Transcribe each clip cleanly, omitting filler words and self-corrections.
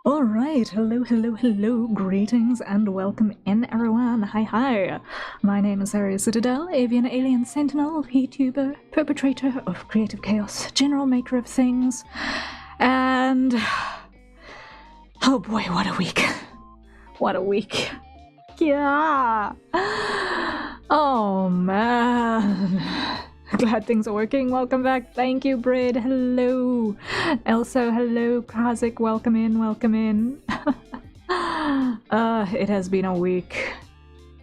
Alright, hello, greetings and welcome in everyone, hi. My name is Harrier Citadel, avian alien sentinel, VTuber, perpetrator of creative chaos, general maker of things, and... oh boy, what a week. What a week. Yeah! Oh man... glad things are working. Welcome back. Thank you, Brid. Hello. Elso, hello. Kazik, welcome in. It has been a week.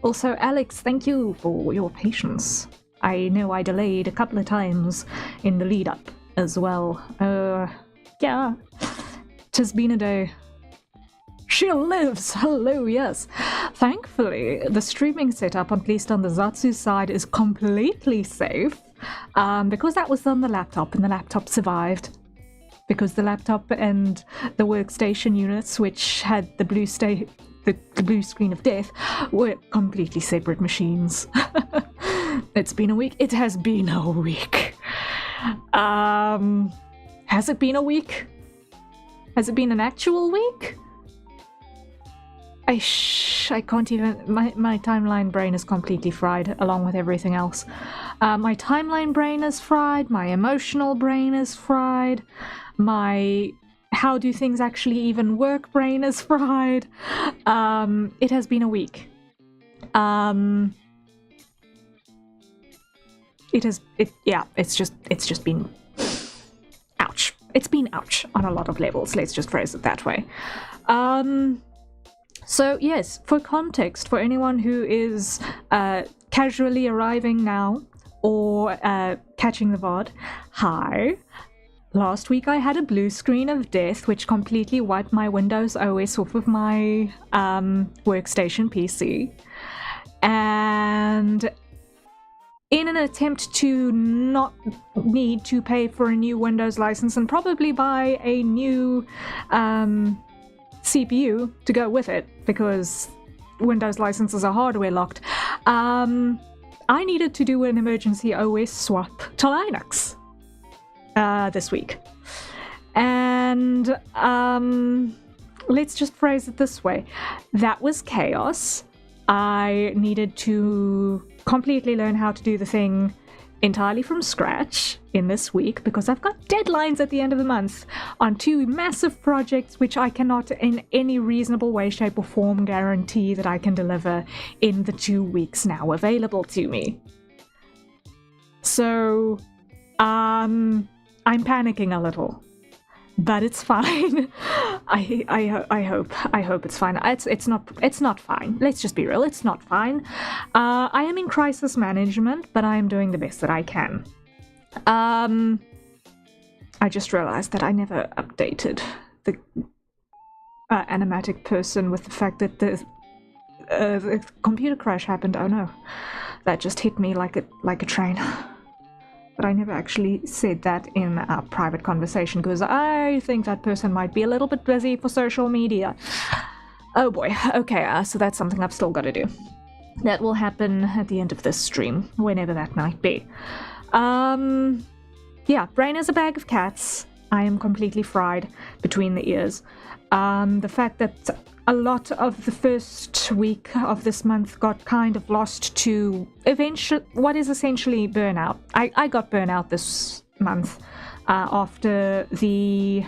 Also, Alex, thank you for your patience. I know I delayed a couple of times in the lead up as well. Yeah. It has been a day. She lives! Hello, yes. Thankfully, the streaming setup, at least on the Zatsu side, is completely safe. Because that was on the laptop, and the laptop survived. Because the laptop and the workstation units, which had the blue screen of death, were completely separate machines. It's been a week. It has been a week. Has it been a week? Has it been an actual week? I can't even... My timeline brain is completely fried, along with everything else. My timeline brain is fried, my emotional brain is fried, my how do things actually even work brain is fried. It has been a week. It's just been... ouch. It's been ouch on a lot of levels, let's just phrase it that way. So yes, for context, for anyone who is casually arriving now or catching the VOD, hi. Last week I had a blue screen of death which completely wiped my Windows OS off of my workstation PC. And in an attempt to not need to pay for a new Windows license and probably buy a new CPU to go with it, because Windows licenses are hardware locked, I needed to do an emergency OS swap to Linux this week. And let's just phrase it this way. That was chaos. I needed to completely learn how to do the thing entirely from scratch in this week, because I've got deadlines at the end of the month on two massive projects which I cannot in any reasonable way, shape or form guarantee that I can deliver in the 2 weeks now available to me. So I'm panicking a little, but it's fine. I hope it's fine. It's not fine. Let's just be real. It's not fine. I am in crisis management, but I am doing the best that I can. I just realized that I never updated the animatic person with the fact that the computer crash happened. Oh no, that just hit me like a train. But I never actually said that in a private conversation, because I think that person might be a little bit busy for social media. Oh boy, okay, so that's something I've still got to do. That will happen at the end of this stream, whenever that might be. Yeah, brain is a bag of cats. I am completely fried between the ears. The fact that a lot of the first week of this month got kind of lost to what is essentially burnout. I got burnout this month after the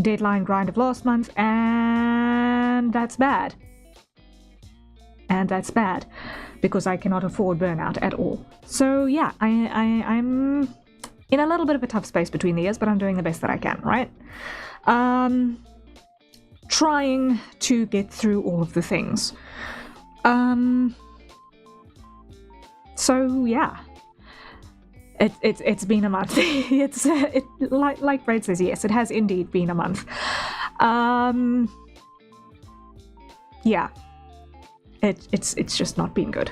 deadline grind of last month, and that's bad. And that's bad, because I cannot afford burnout at all. So yeah, I'm in a little bit of a tough space between the ears, but I'm doing the best that I can, right? Trying to get through all of the things. So yeah, it's been a month. Like Brad says, yes, it has indeed been a month. Yeah, it's just not been good.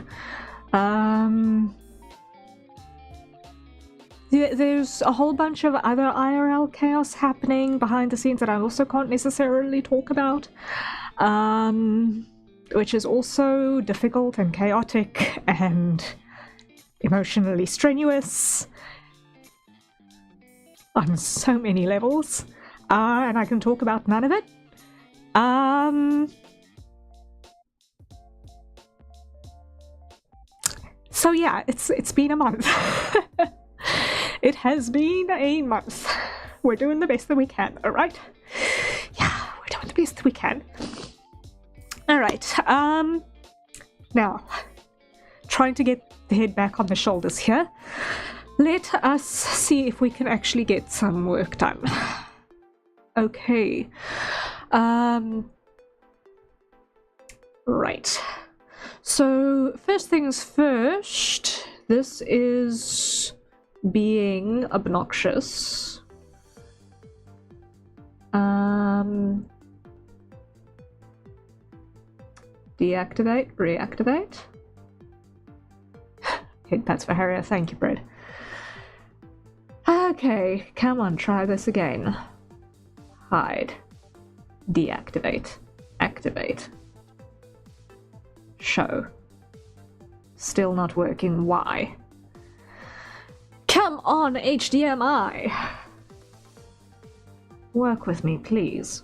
There's a whole bunch of other IRL chaos happening behind the scenes that I also can't necessarily talk about, which is also difficult and chaotic and emotionally strenuous on so many levels, and I can talk about none of it So yeah, it's been a month. It has been a month. We're doing the best that we can, alright? Yeah, we're doing the best that we can. Alright, now, trying to get the head back on the shoulders here. Let us see if we can actually get some work done. Okay. Right. So, first things first, this is being obnoxious. Deactivate, reactivate. Head pats for Harrier, thank you, Bread. Okay, come on, try this again. Hide. Deactivate. Activate. Show. Still not working, why? Come on, HDMI! Work with me, please.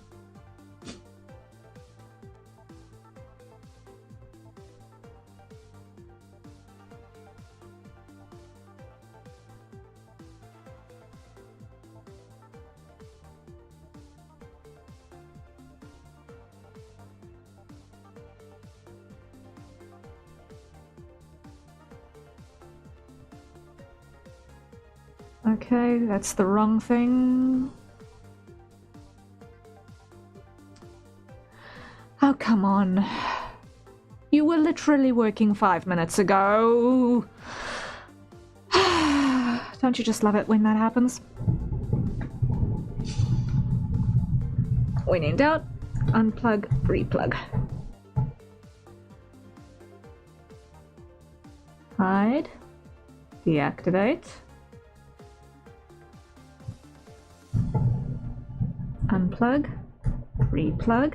Okay, that's the wrong thing. Oh, come on. You were literally working 5 minutes ago. Don't you just love it when that happens? When in doubt, unplug, replug. Hide. Deactivate. Unplug, replug.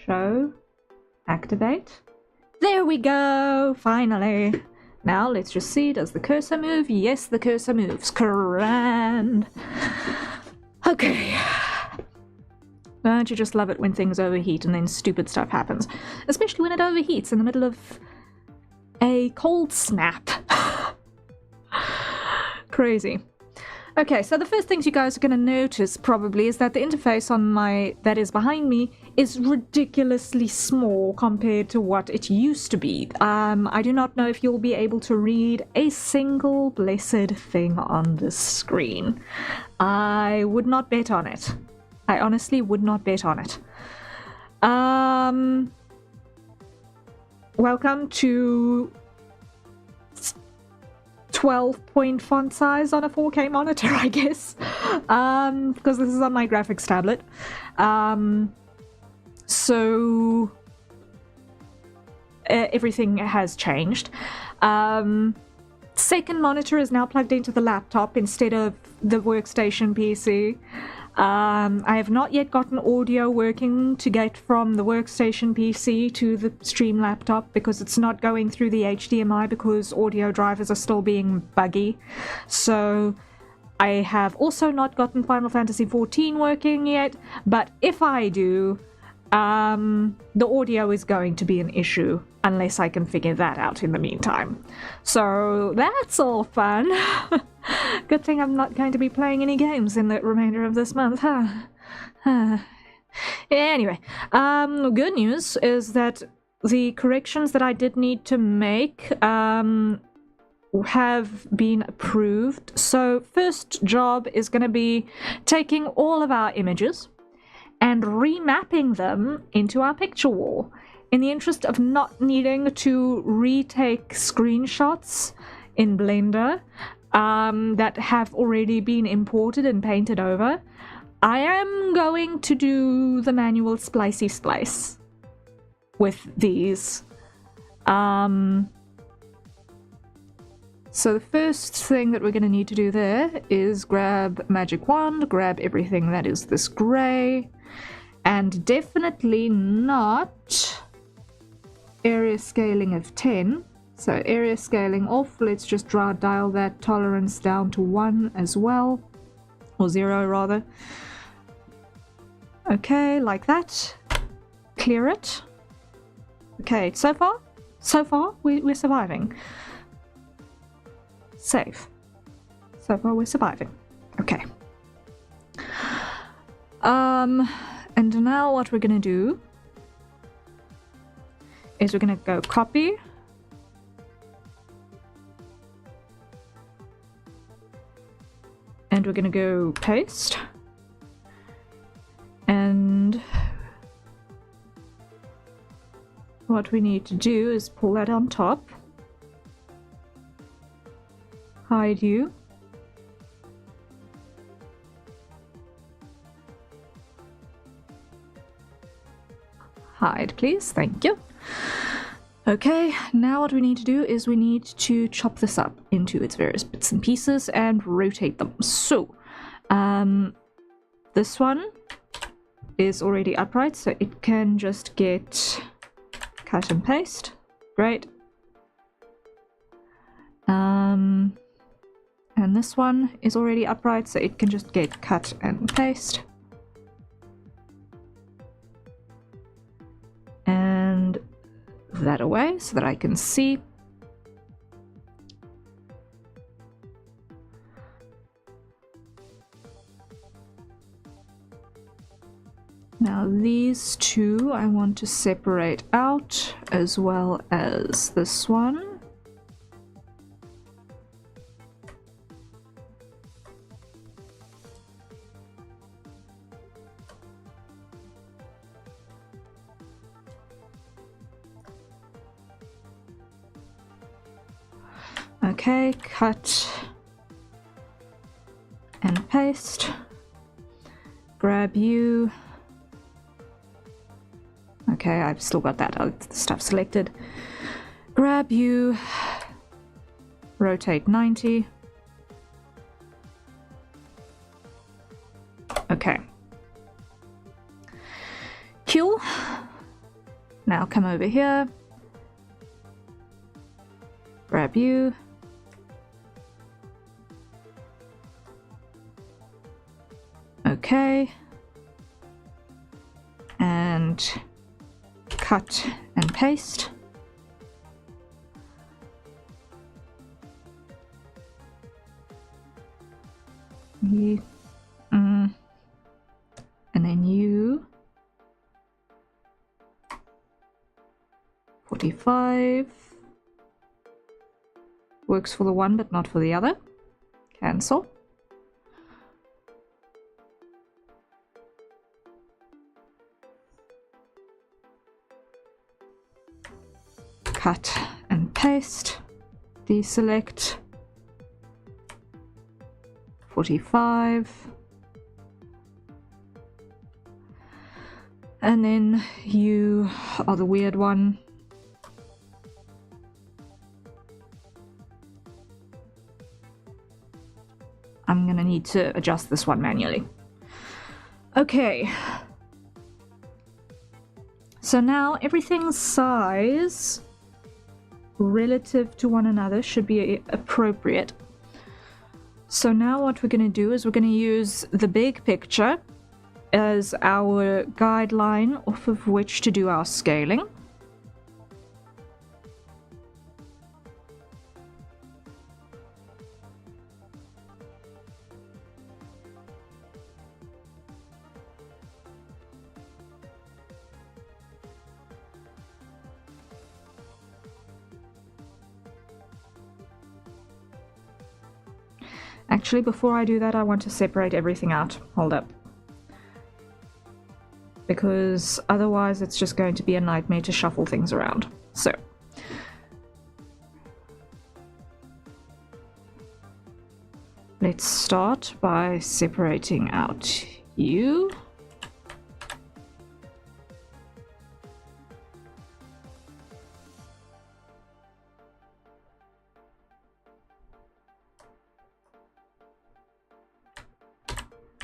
Show, activate. There we go, finally. Now let's just see, does the cursor move? Yes, the cursor moves. Grand. Okay. Don't you just love it when things overheat and then stupid stuff happens? Especially when it overheats in the middle of a cold snap. Crazy. Okay, so the first things you guys are going to notice probably is that the interface on that is behind me is ridiculously small compared to what it used to be. I do not know if you'll be able to read a single blessed thing on the screen. I would not bet on it. I honestly would not bet on it. Welcome to 12-point font size on a 4K monitor, I guess. Because this is on my graphics tablet. So everything has changed. Second monitor is now plugged into the laptop instead of the workstation PC. I have not yet gotten audio working to get from the workstation PC to the stream laptop because it's not going through the HDMI because audio drivers are still being buggy. So I have also not gotten Final Fantasy XIV working yet, but if I do, the audio is going to be an issue unless I can figure that out in the meantime. So that's all fun. Good thing I'm not going to be playing any games in the remainder of this month, huh? Anyway, good news is that the corrections that I did need to make have been approved. So first job is going to be taking all of our images and remapping them into our picture wall in the interest of not needing to retake screenshots in Blender that have already been imported and painted over. I am going to do the manual splicey splice with these. So the first thing that we're going to need to do there is grab magic wand, grab everything that is this gray, and definitely not area scaling of 10, So area scaling off. Let's just dial that tolerance down to 1 as well. Or 0 rather. Okay, like that. Clear it. Okay, so far we're surviving. Safe. So far we're surviving. Okay. And now what we're gonna do is we're gonna go copy. And we're gonna go paste. And what we need to do is pull that on top. Hide you. Hide, please. Thank you. Okay, now what we need to do is we need to chop this up into its various bits and pieces and rotate them. So, this one is already upright, so it can just get cut and paste. Great. And this one is already upright, so it can just get cut and paste. And that away so that I can see. Now these two I want to separate out, as well as this one. Okay, cut and paste. Grab you. Okay, I've still got that stuff selected. Grab you. Rotate 90. Okay. Cool. Now come over here. Grab you. Okay. And cut and paste. You, and then you. 45. Works for the one but not for the other. Cancel. Cut and paste. Deselect. 45. And then you are the weird one. I'm gonna need to adjust this one manually. Okay. So now everything's size relative to one another should be appropriate. So now what we're gonna do is we're gonna use the big picture as our guideline off of which to do our scaling. Actually, before I do that, I want to separate everything out. Hold up. Because otherwise it's just going to be a nightmare to shuffle things around. So. Let's start by separating out you.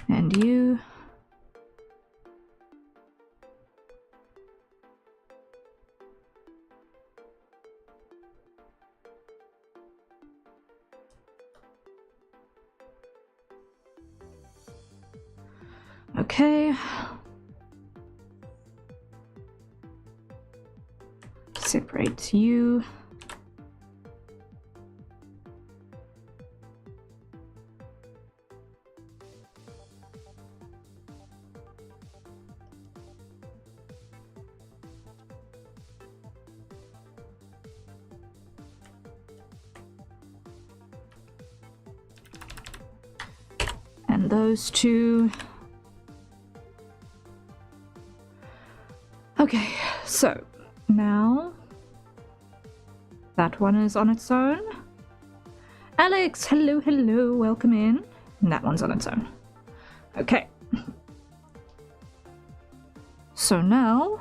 And you. Okay. Separate you. And those two. Okay, so now that one is on its own. Alex, hello, hello, welcome in. And that one's on its own. Okay. So now...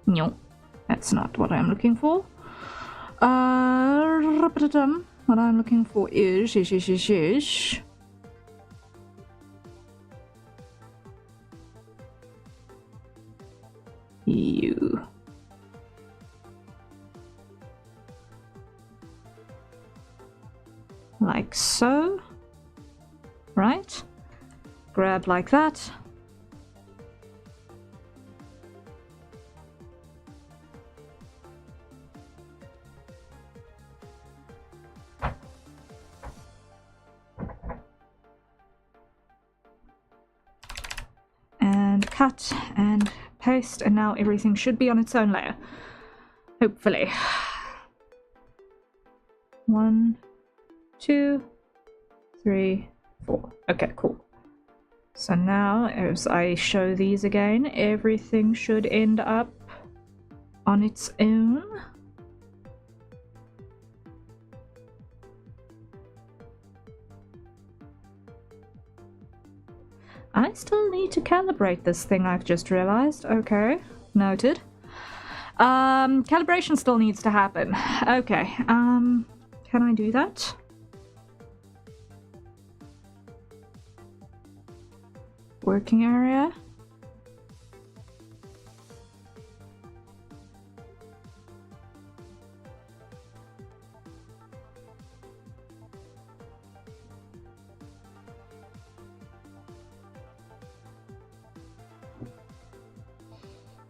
No, that's not what I'm looking for. What I'm looking for is... you. Like so. Right? Grab like that. And cut and paste, and now everything should be on its own layer. Hopefully. 1, 2, 3, 4. Okay, cool. So now, as I show these again, everything should end up on its own. I still need to calibrate this thing, I've just realized. Okay, noted. Calibration still needs to happen. Okay, can I do that? Working area?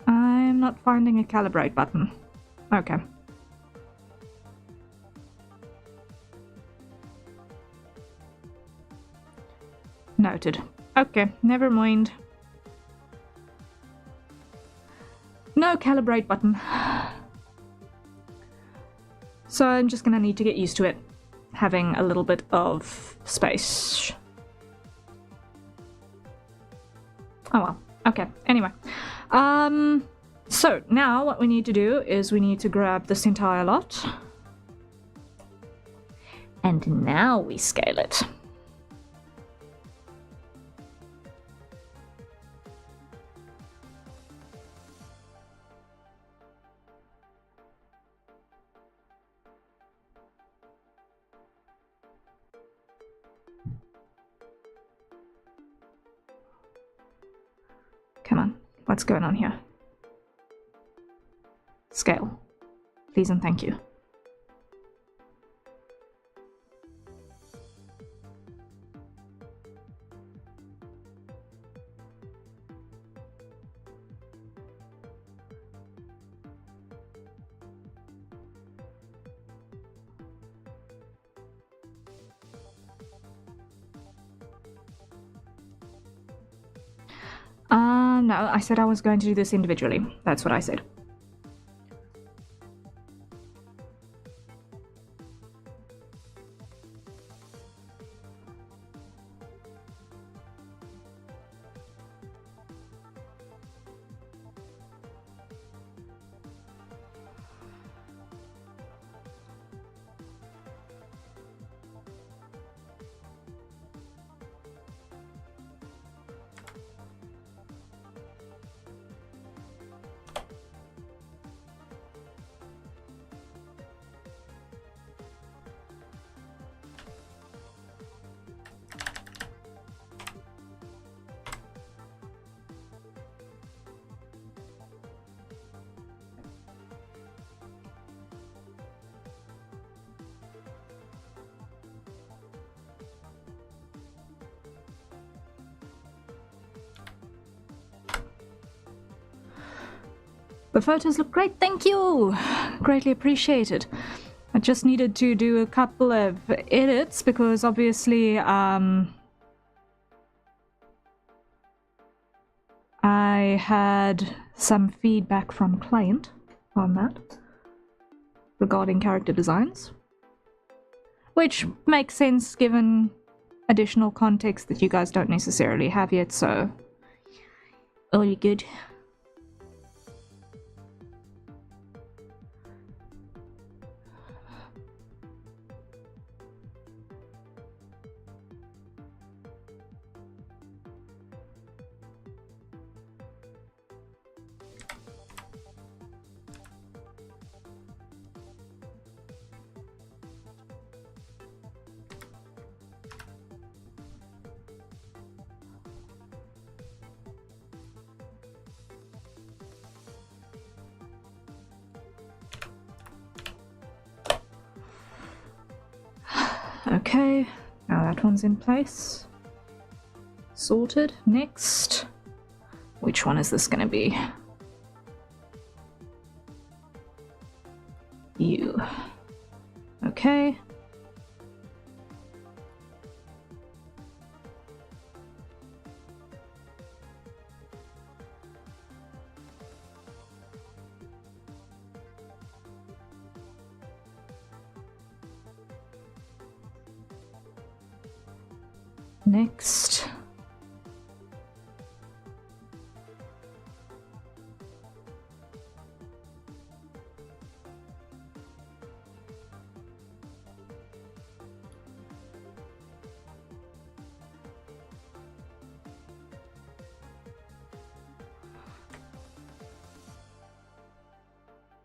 I'm not finding a calibrate button. Okay. Noted. Okay, never mind. No calibrate button. So I'm just gonna need to get used to it, having a little bit of space. Oh well, okay, anyway. So now what we need to do is we need to grab this entire lot. And now we scale it. Come on, what's going on here? Scale. Please and thank you. No, I said I was going to do this individually. That's what I said. The photos look great, thank you! Greatly appreciated. I just needed to do a couple of edits because obviously, I had some feedback from client on that regarding character designs, which makes sense given additional context that you guys don't necessarily have yet, so all good. Okay, now that one's in place. Sorted. Next. Which one is this gonna be? You. Okay. Next.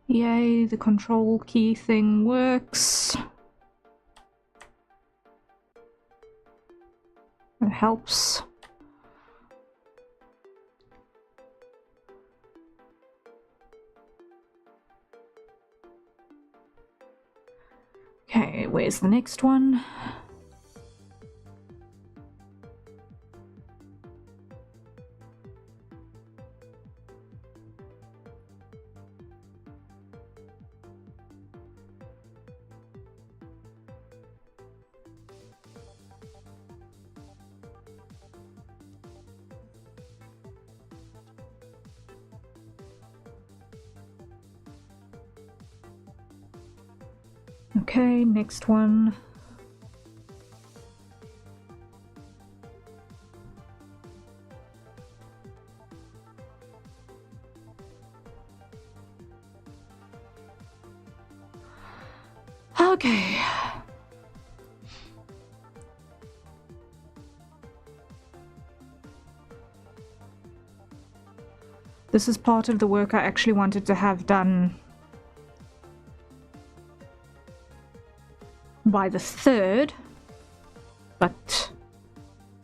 Yay, the control key thing works. It helps. Okay, where's the next one? Okay, next one. Okay. This is part of the work I actually wanted to have done by the 3rd, but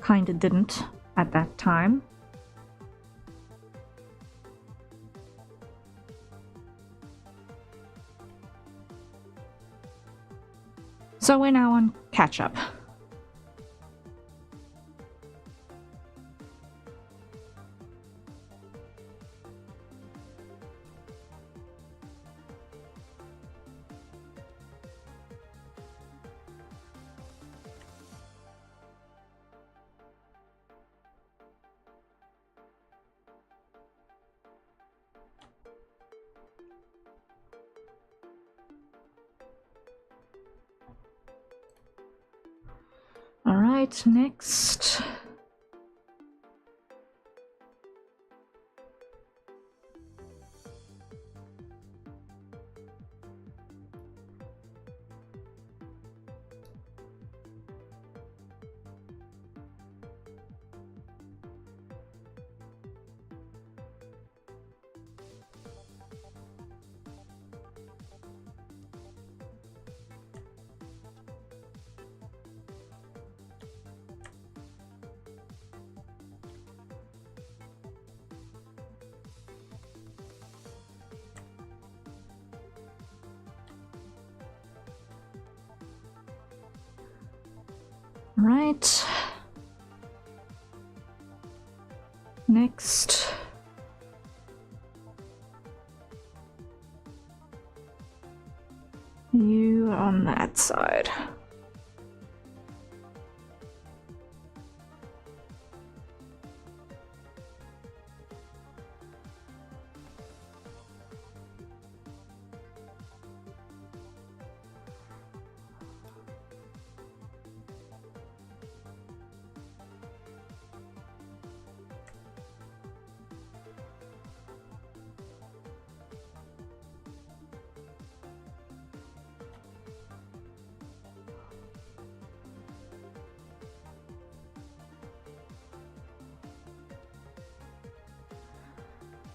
kinda didn't at that time. So we're now on catch-up. Alright, next. Right. Next.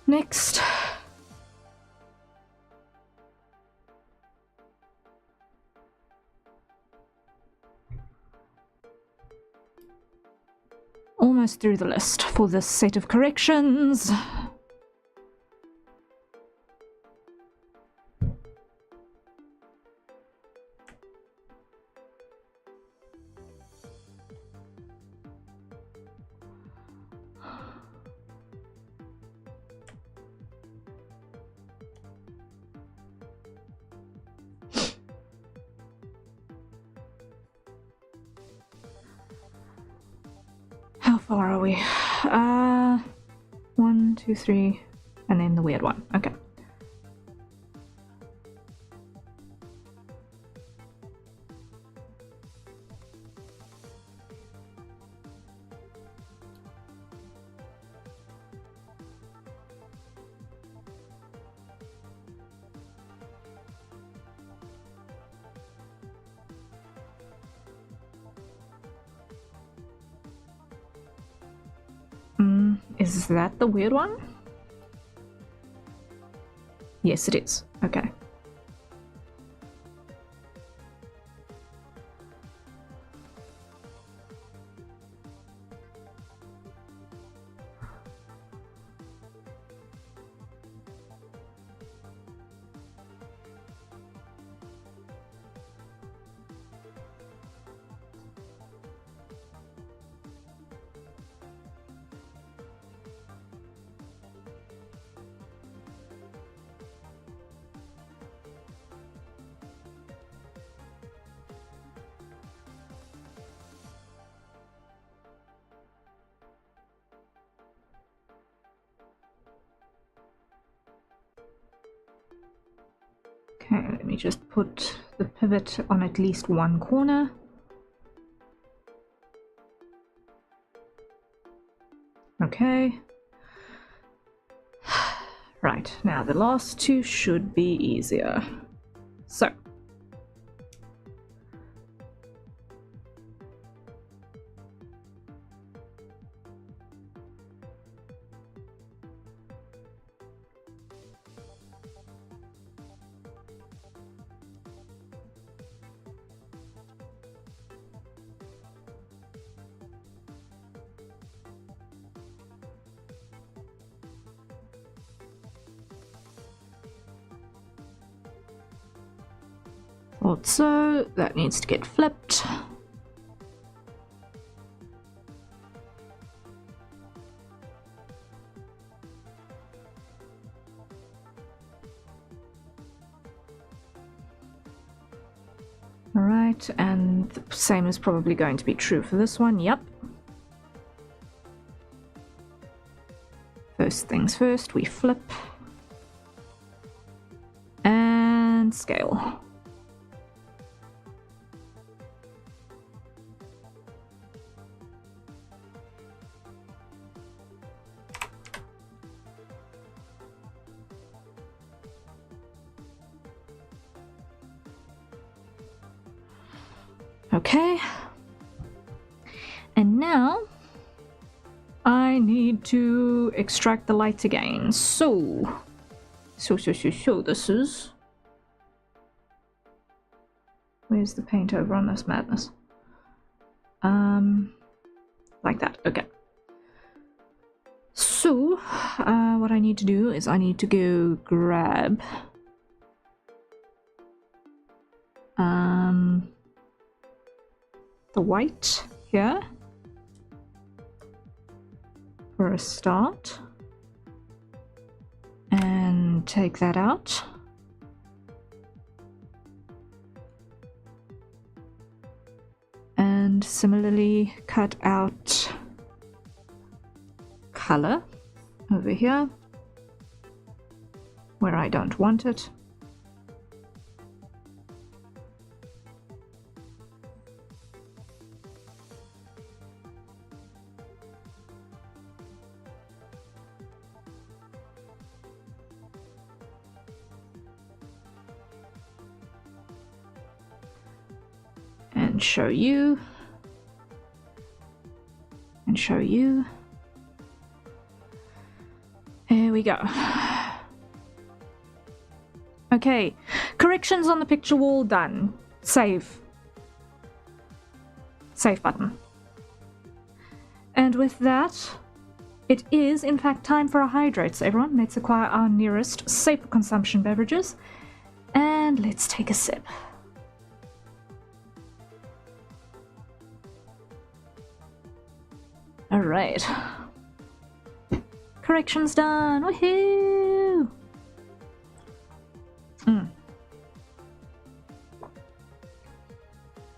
Next. Almost through the list for this set of corrections. How far are we? 1, 2, 3, and then the weird one. Okay. Is that the weird one? Yes, it is. Okay. Okay, let me just put the pivot on at least one corner. Okay. Right, now the last two should be easier. So. Also, that needs to get flipped. Alright, and the same is probably going to be true for this one, yep. First things first, we flip. And scale. Okay, and now I need to extract the light again. So this is, where's the paint over on this madness? Like that. Okay. So what I need to do is I need to go grab the white here for a start, and take that out. And similarly cut out color over here where I don't want it. And show you, and show you. There we go. Okay, corrections on the picture wall done. Save. Save button. And with that, it is in fact time for our hydrates, everyone. Let's acquire our nearest safe consumption beverages. And let's take a sip. Alright. Corrections done! Woohoo!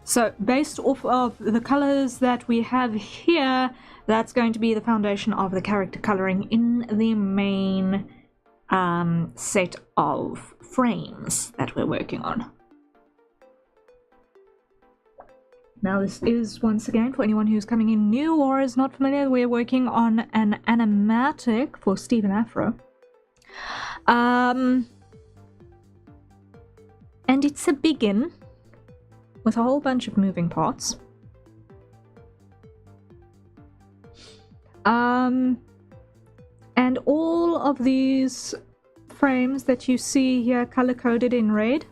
So, based off of the colors that we have here, that's going to be the foundation of the character coloring in the main set of frames that we're working on. Now this is, once again, for anyone who's coming in new or is not familiar, we're working on an animatic for Stephen Afro. And it's a begin with a whole bunch of moving parts. And all of these frames that you see here color-coded in red,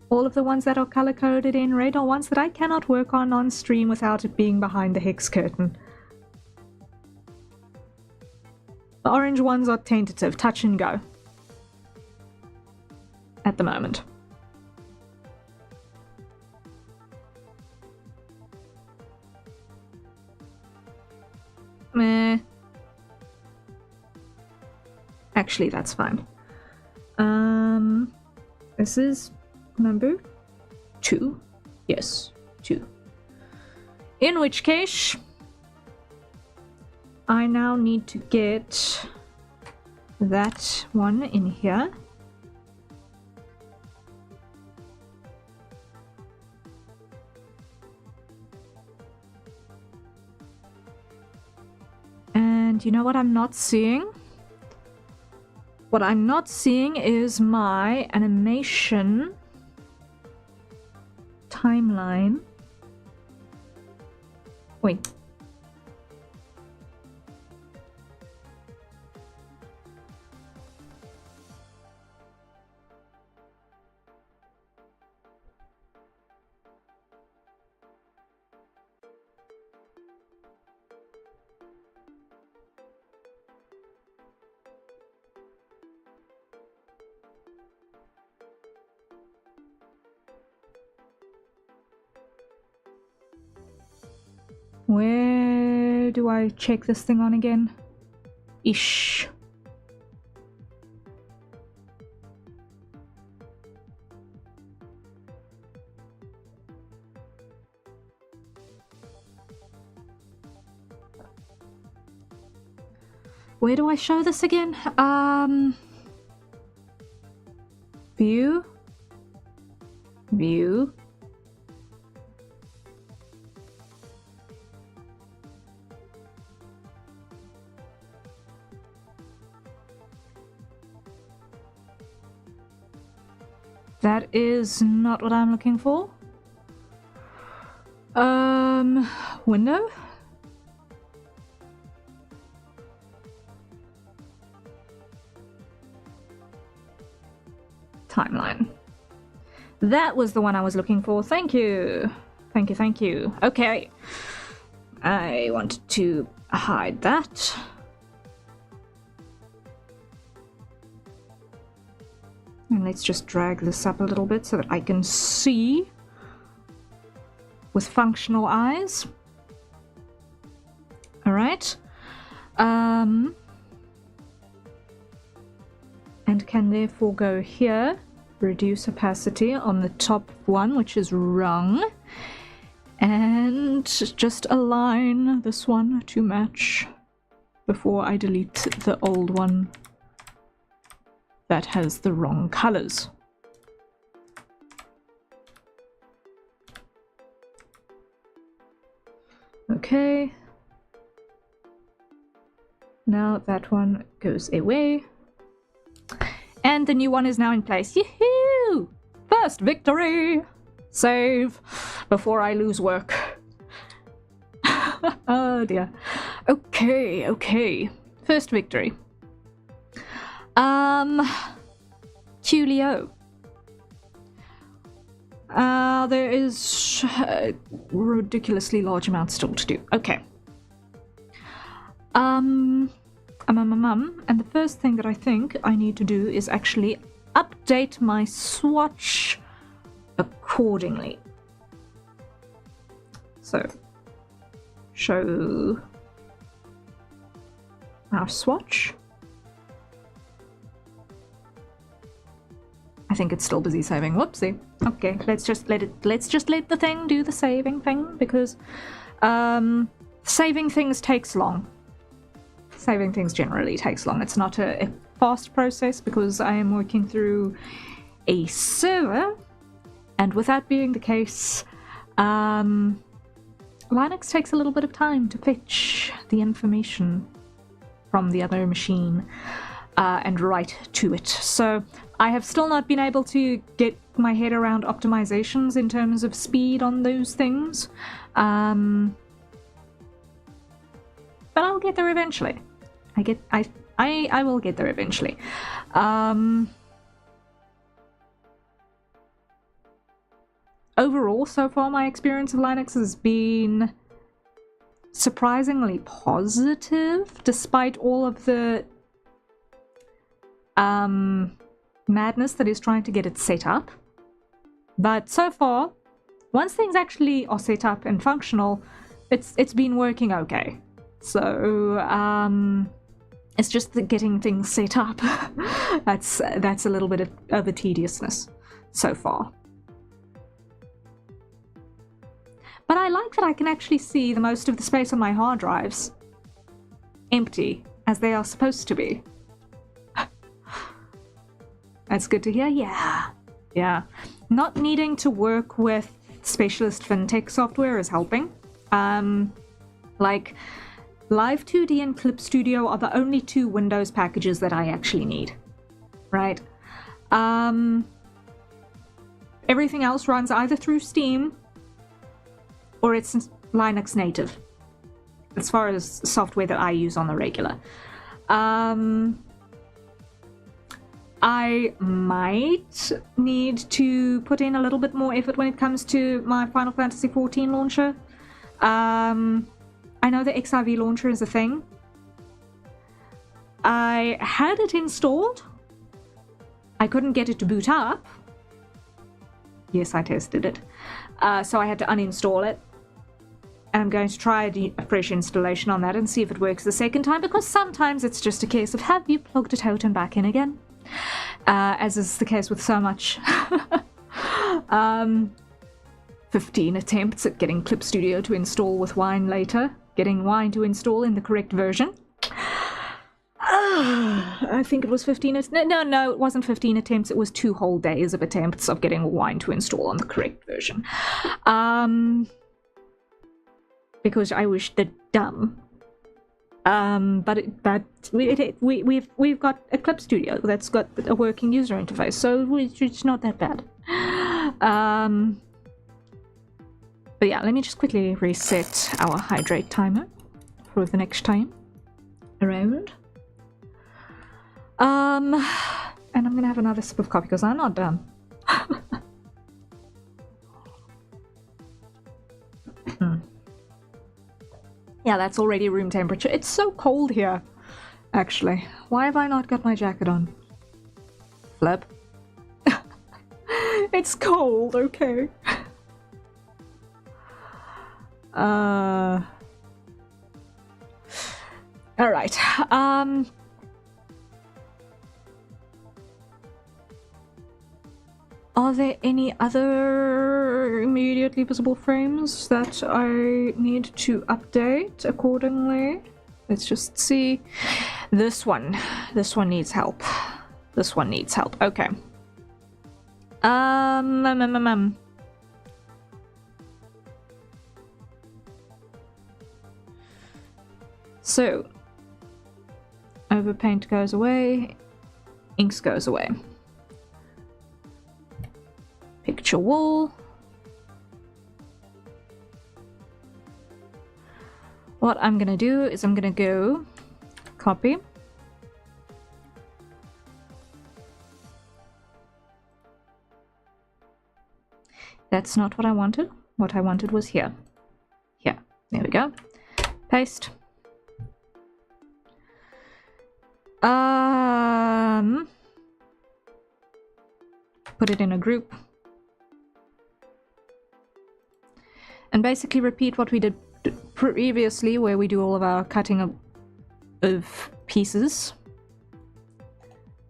all of the ones that are color-coded in red are ones that I cannot work on stream without it being behind the hex curtain. The orange ones are tentative, touch and go. At the moment. Meh. Actually, that's fine. This is number 2. Yes, 2. In which case, I now need to get that one in here. And you know what I'm not seeing? What I'm not seeing is my animation timeline. Wait. Where do I check this thing on again? Ish. Where do I show this again? View. View. That is not what I'm looking for. Window? Timeline. That was the one I was looking for. Thank you. Thank you, thank you. Okay. I wanted to hide that. And let's just drag this up a little bit so that I can see with functional eyes. All right. And can therefore go here, reduce opacity on the top one, which is wrong. And just align this one to match before I delete the old one that has the wrong colors. Okay. Now that one goes away. And the new one is now in place. Yahoo! First victory! Save before I lose work. Oh dear. Okay, okay. First victory. Qlio. There is a ridiculously large amount still to do. Okay. And the first thing that I think I need to do is actually update my swatch accordingly. So, show our swatch. I think it's still busy saving. Whoopsie. Okay, let's just let the thing do the saving thing, because saving things takes long. Saving things generally takes long. It's not a fast process because I am working through a server, and with that being the case, Linux takes a little bit of time to fetch the information from the other machine and write to it. So I have still not been able to get my head around optimizations in terms of speed on those things. But I'll get there eventually. I will get there eventually. Overall, so far, my experience of Linux has been surprisingly positive, despite all of the madness that is trying to get it set up. But so far, once things actually are set up and functional, it's been working okay. So it's just the getting things set up that's a little bit of a tediousness so far. But I like that I can actually see the most of the space on my hard drives empty, as they are supposed to be. That's good to hear. Yeah. Not needing to work with specialist fintech software is helping. Like Live 2D and Clip Studio are the only two Windows packages that I actually need, right? Everything else runs either through Steam or it's Linux native, as far as software that I use on the regular. I might need to put in a little bit more effort when it comes to my Final Fantasy XIV launcher. I know the XIV launcher is a thing. I had it installed. I couldn't get it to boot up. Yes, I tested it. So I had to uninstall it. And I'm going to try a fresh installation on that and see if it works the second time, because sometimes it's just a case of, have you plugged it out and back in again? As is the case with so much. 15 attempts at getting Clip Studio to install with Wine later. Getting Wine to install in the correct version. I think it was 15. No, it wasn't 15 attempts. It was 2 whole days of attempts of getting Wine to install on the correct version. Because I wish they're dumb. But we've got a Clip Studio that's got a working user interface, so it's not that bad. But yeah, let me just quickly reset our hydrate timer for the next time around. And I'm gonna have another sip of coffee because I'm not done. Yeah, that's already room temperature. It's so cold here, actually. Why have I not got my jacket on? Flip. It's cold, okay. Alright. Are there any other immediately visible frames that I need to update accordingly? Let's just see. This one needs help. This one needs help. Okay. So, overpaint goes away, inks goes away. Picture wall. What I'm gonna do is I'm gonna go copy, That's not what I wanted. What I wanted was here. Here. There we go. Paste. Put it in a group. And basically repeat what we did previously, where we do all of our cutting of pieces.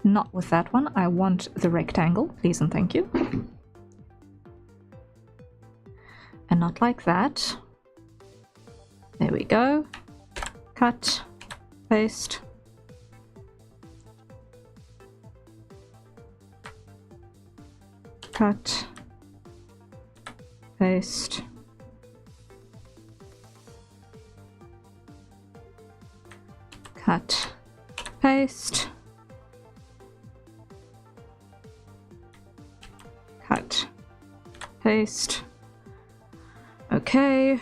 Not with that one. I want the rectangle, please and thank you. And not like that. There we go. Cut, paste. Cut, paste. Cut, paste. Cut, paste. Okay.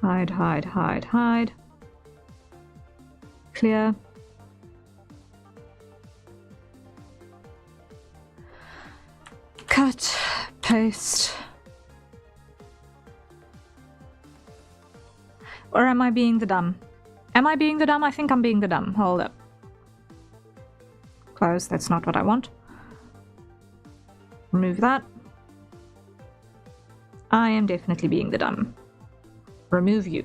Hide, hide, hide, hide. Clear. Cut, paste. Or am I being the dumb? Am I being the dumb? I think I'm being the dumb. Hold up. Close, that's not what I want. Remove that. I am definitely being the dumb. Remove you.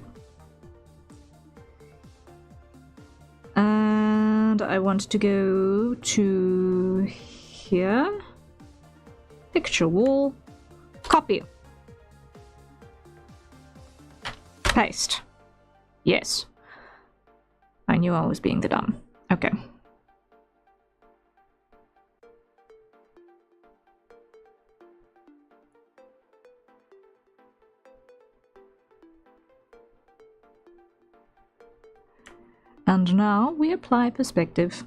And I want to go to here. Picture wall. Copy. Paste. Yes. I knew I was being the dumb. Okay. And now we apply perspective.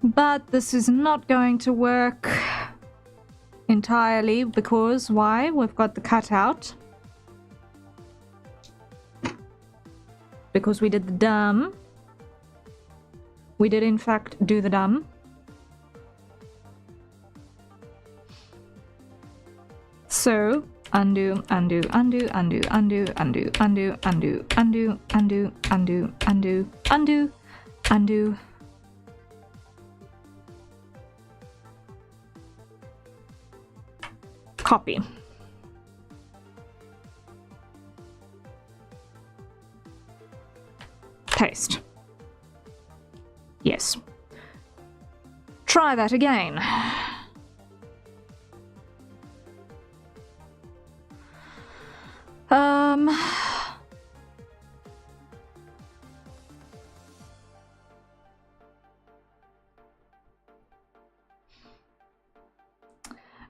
But this is not going to work entirely because why? We've got the cutout. Because we did the dumb. We did in fact do the dumb. So undo, undo, undo, undo, undo, undo, undo, undo, undo, undo, undo, undo, undo, undo. Copy. Paste. Yes. Try that again.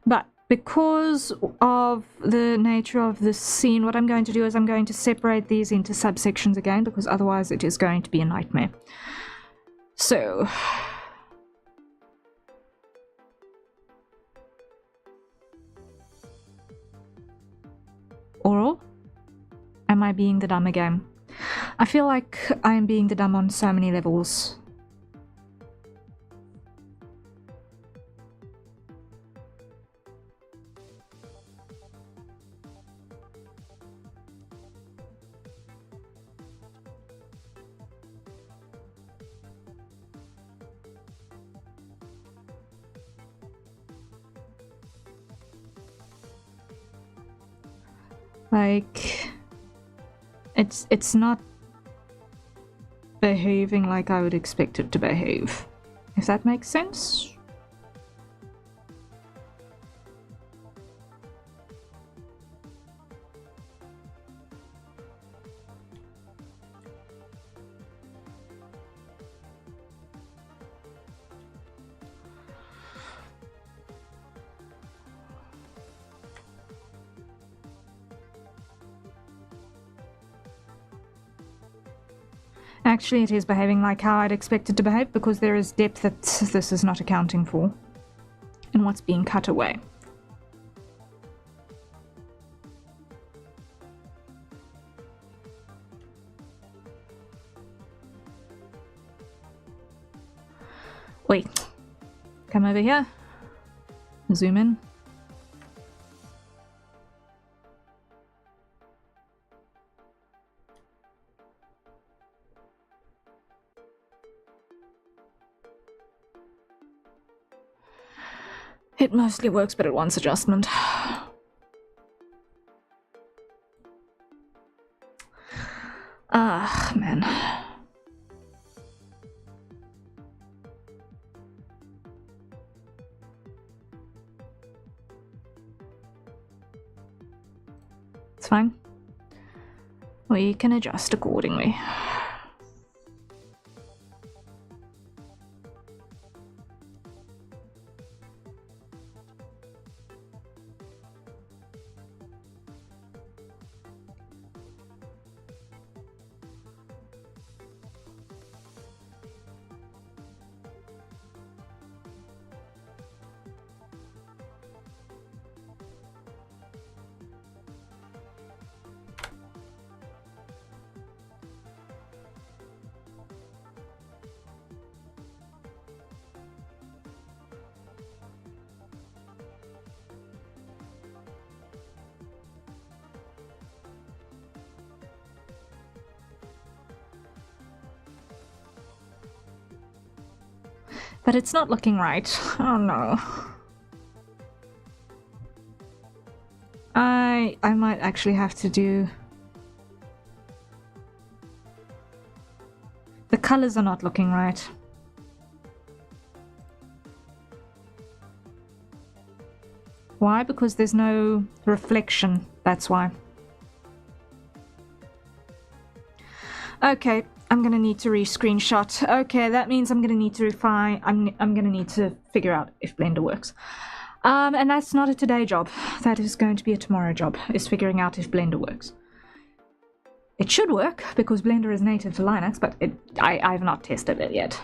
But because of the nature of this scene, what I'm going to do is I'm going to separate these into subsections again, because otherwise it is going to be a nightmare. So... Or am I being the dumb again? I feel like I am being the dumb on so many levels. Like, it's not behaving like I would expect it to behave, if that makes sense. Actually, it is behaving like how I'd expect it to behave, because there is depth that this is not accounting for. And what's being cut away. Wait. Come over here. Zoom in. It mostly works, but it wants adjustment. Ah, man. It's fine. We can adjust accordingly. But it's not looking right. Oh no. I might actually have to do... The colors are not looking right. Why? Because there's no reflection. That's why. Okay, I'm gonna need to re-screenshot. Okay, that means I'm gonna need to refine. I'm gonna need to figure out if Blender works. And that's not a today job. That is going to be a tomorrow job, is figuring out if Blender works. It should work, because Blender is native to Linux, but I've not tested it yet.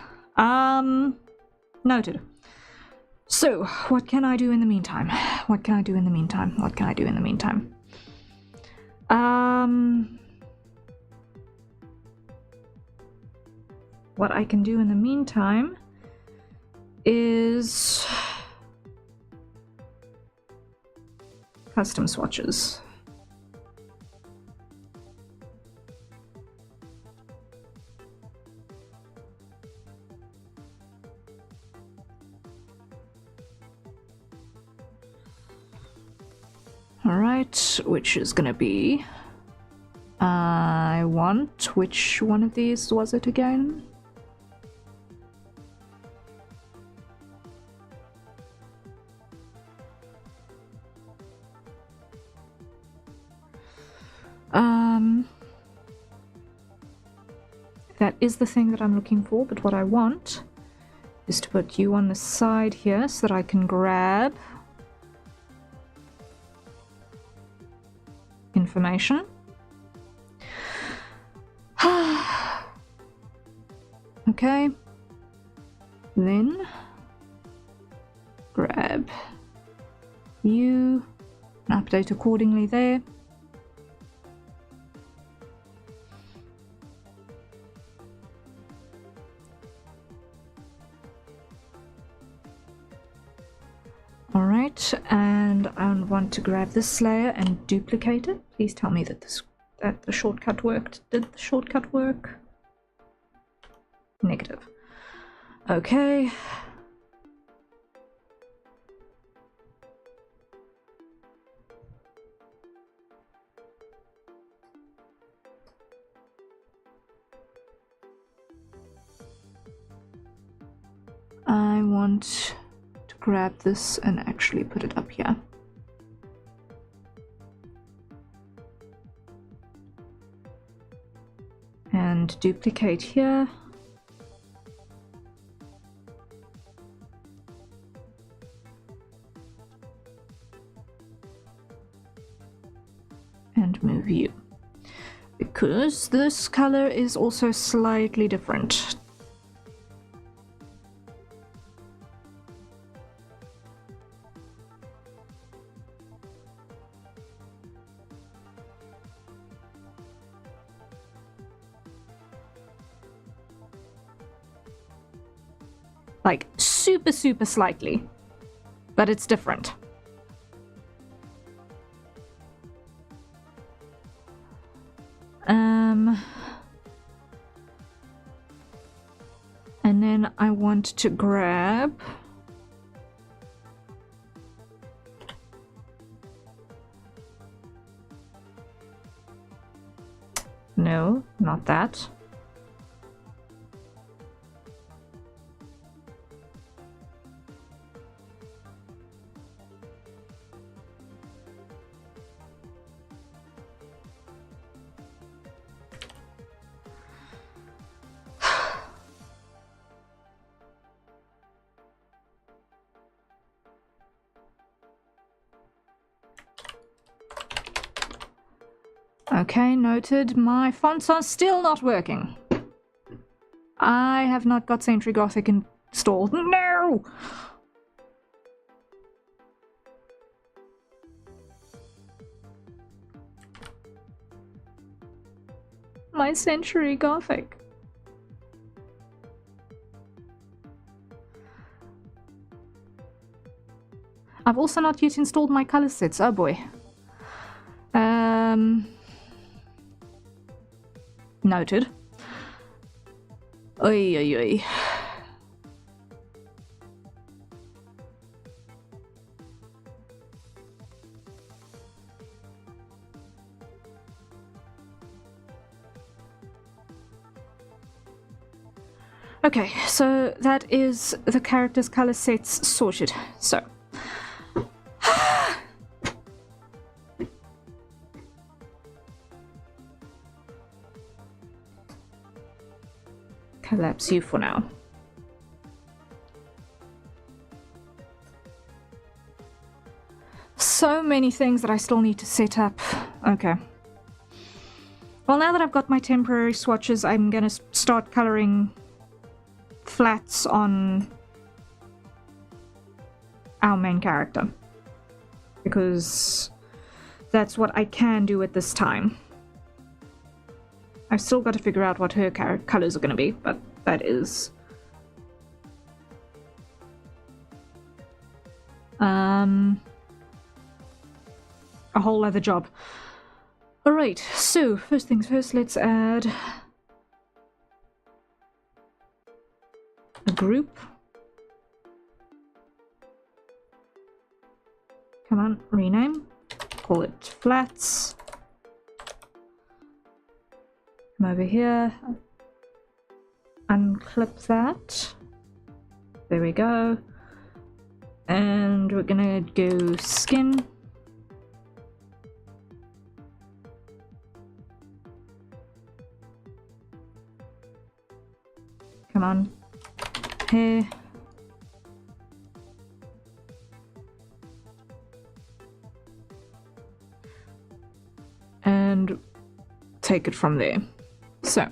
Noted. So, what can I do in the meantime? What can I do in the meantime? What can I do in the meantime? What I can do in the meantime is custom swatches. Alright, which is gonna be... I want... Which one of these was it again? That is the thing that I'm looking for, but what I want is to put you on the side here so that I can grab information. Okay. Then grab you and update accordingly there. Alright, and I want to grab this layer and duplicate it. Please tell me that the shortcut worked. Did the shortcut work? Negative. Okay. I want to grab this and actually put it up here. And duplicate here. And move you. because this color is also slightly different. Like, super, super slightly. But it's different. And then I want to grab... No, not that. Okay, noted. My fonts are still not working. I have not got Sentry Gothic installed. No! My Sentry Gothic. I've also not yet installed my color sets. Oh boy. Noted. Oy, oy, oy. Okay, so that is the character's color sets sorted. So. Collapse you for now. So many things that I still need to set up. Okay. Well, now that I've got my temporary swatches, I'm gonna start coloring flats on our main character. Because that's what I can do at this time. I've still got to figure out what her colors are going to be, but that is a whole other job. Alright, so first things first, let's add a group. Come on, rename. Call it flats. Come over here, unclip that. There we go. And we're gonna go skin. Come on. Hair. And take it from there. So,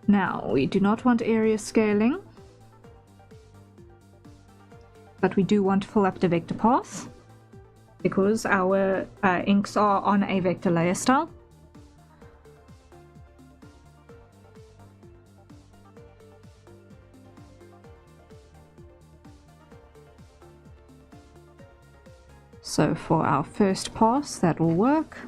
now we do not want area scaling, but we do want to fill up the vector path because our inks are on a vector layer style. So for our first pass, that will work.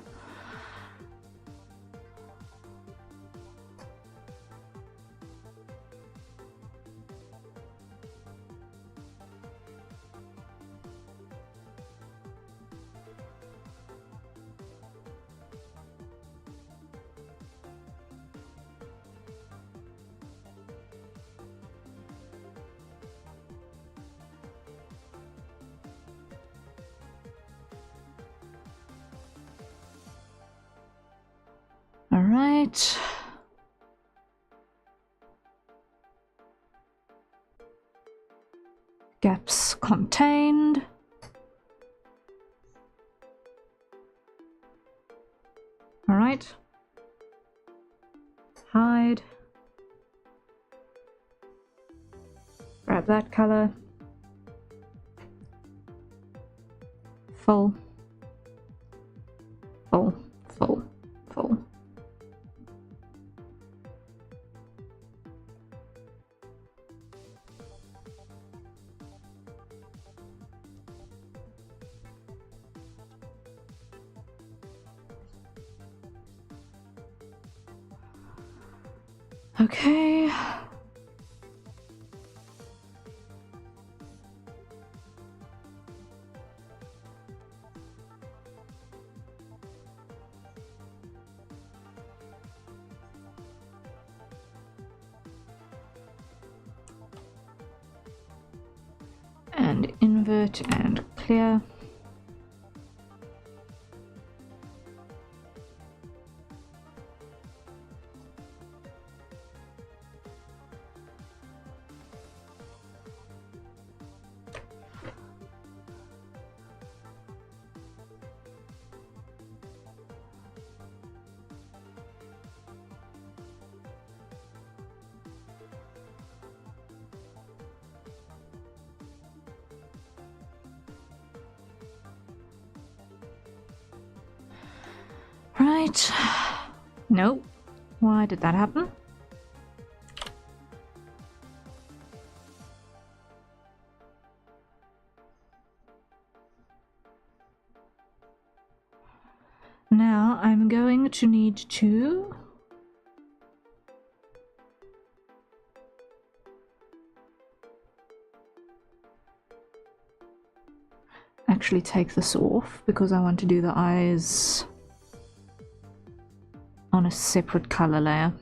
All right. Gaps contained. Right. Hide. Grab that color. Full. Full. Full. Full. Okay. And invert and clear. Right. No. Why did that happen? Now I'm going to need to actually take this off because I want to do the eyes on a separate color layer.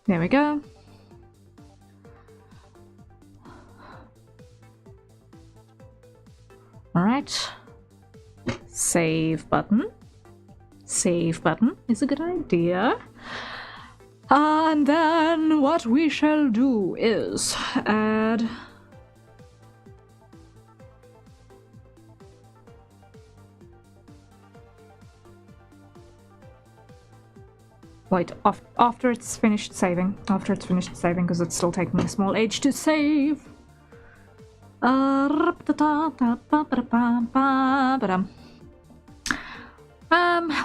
There we go. All right. Save button. Save button is a good idea. And then what we shall do is add wait, after it's finished saving, because it's still taking a small age to save.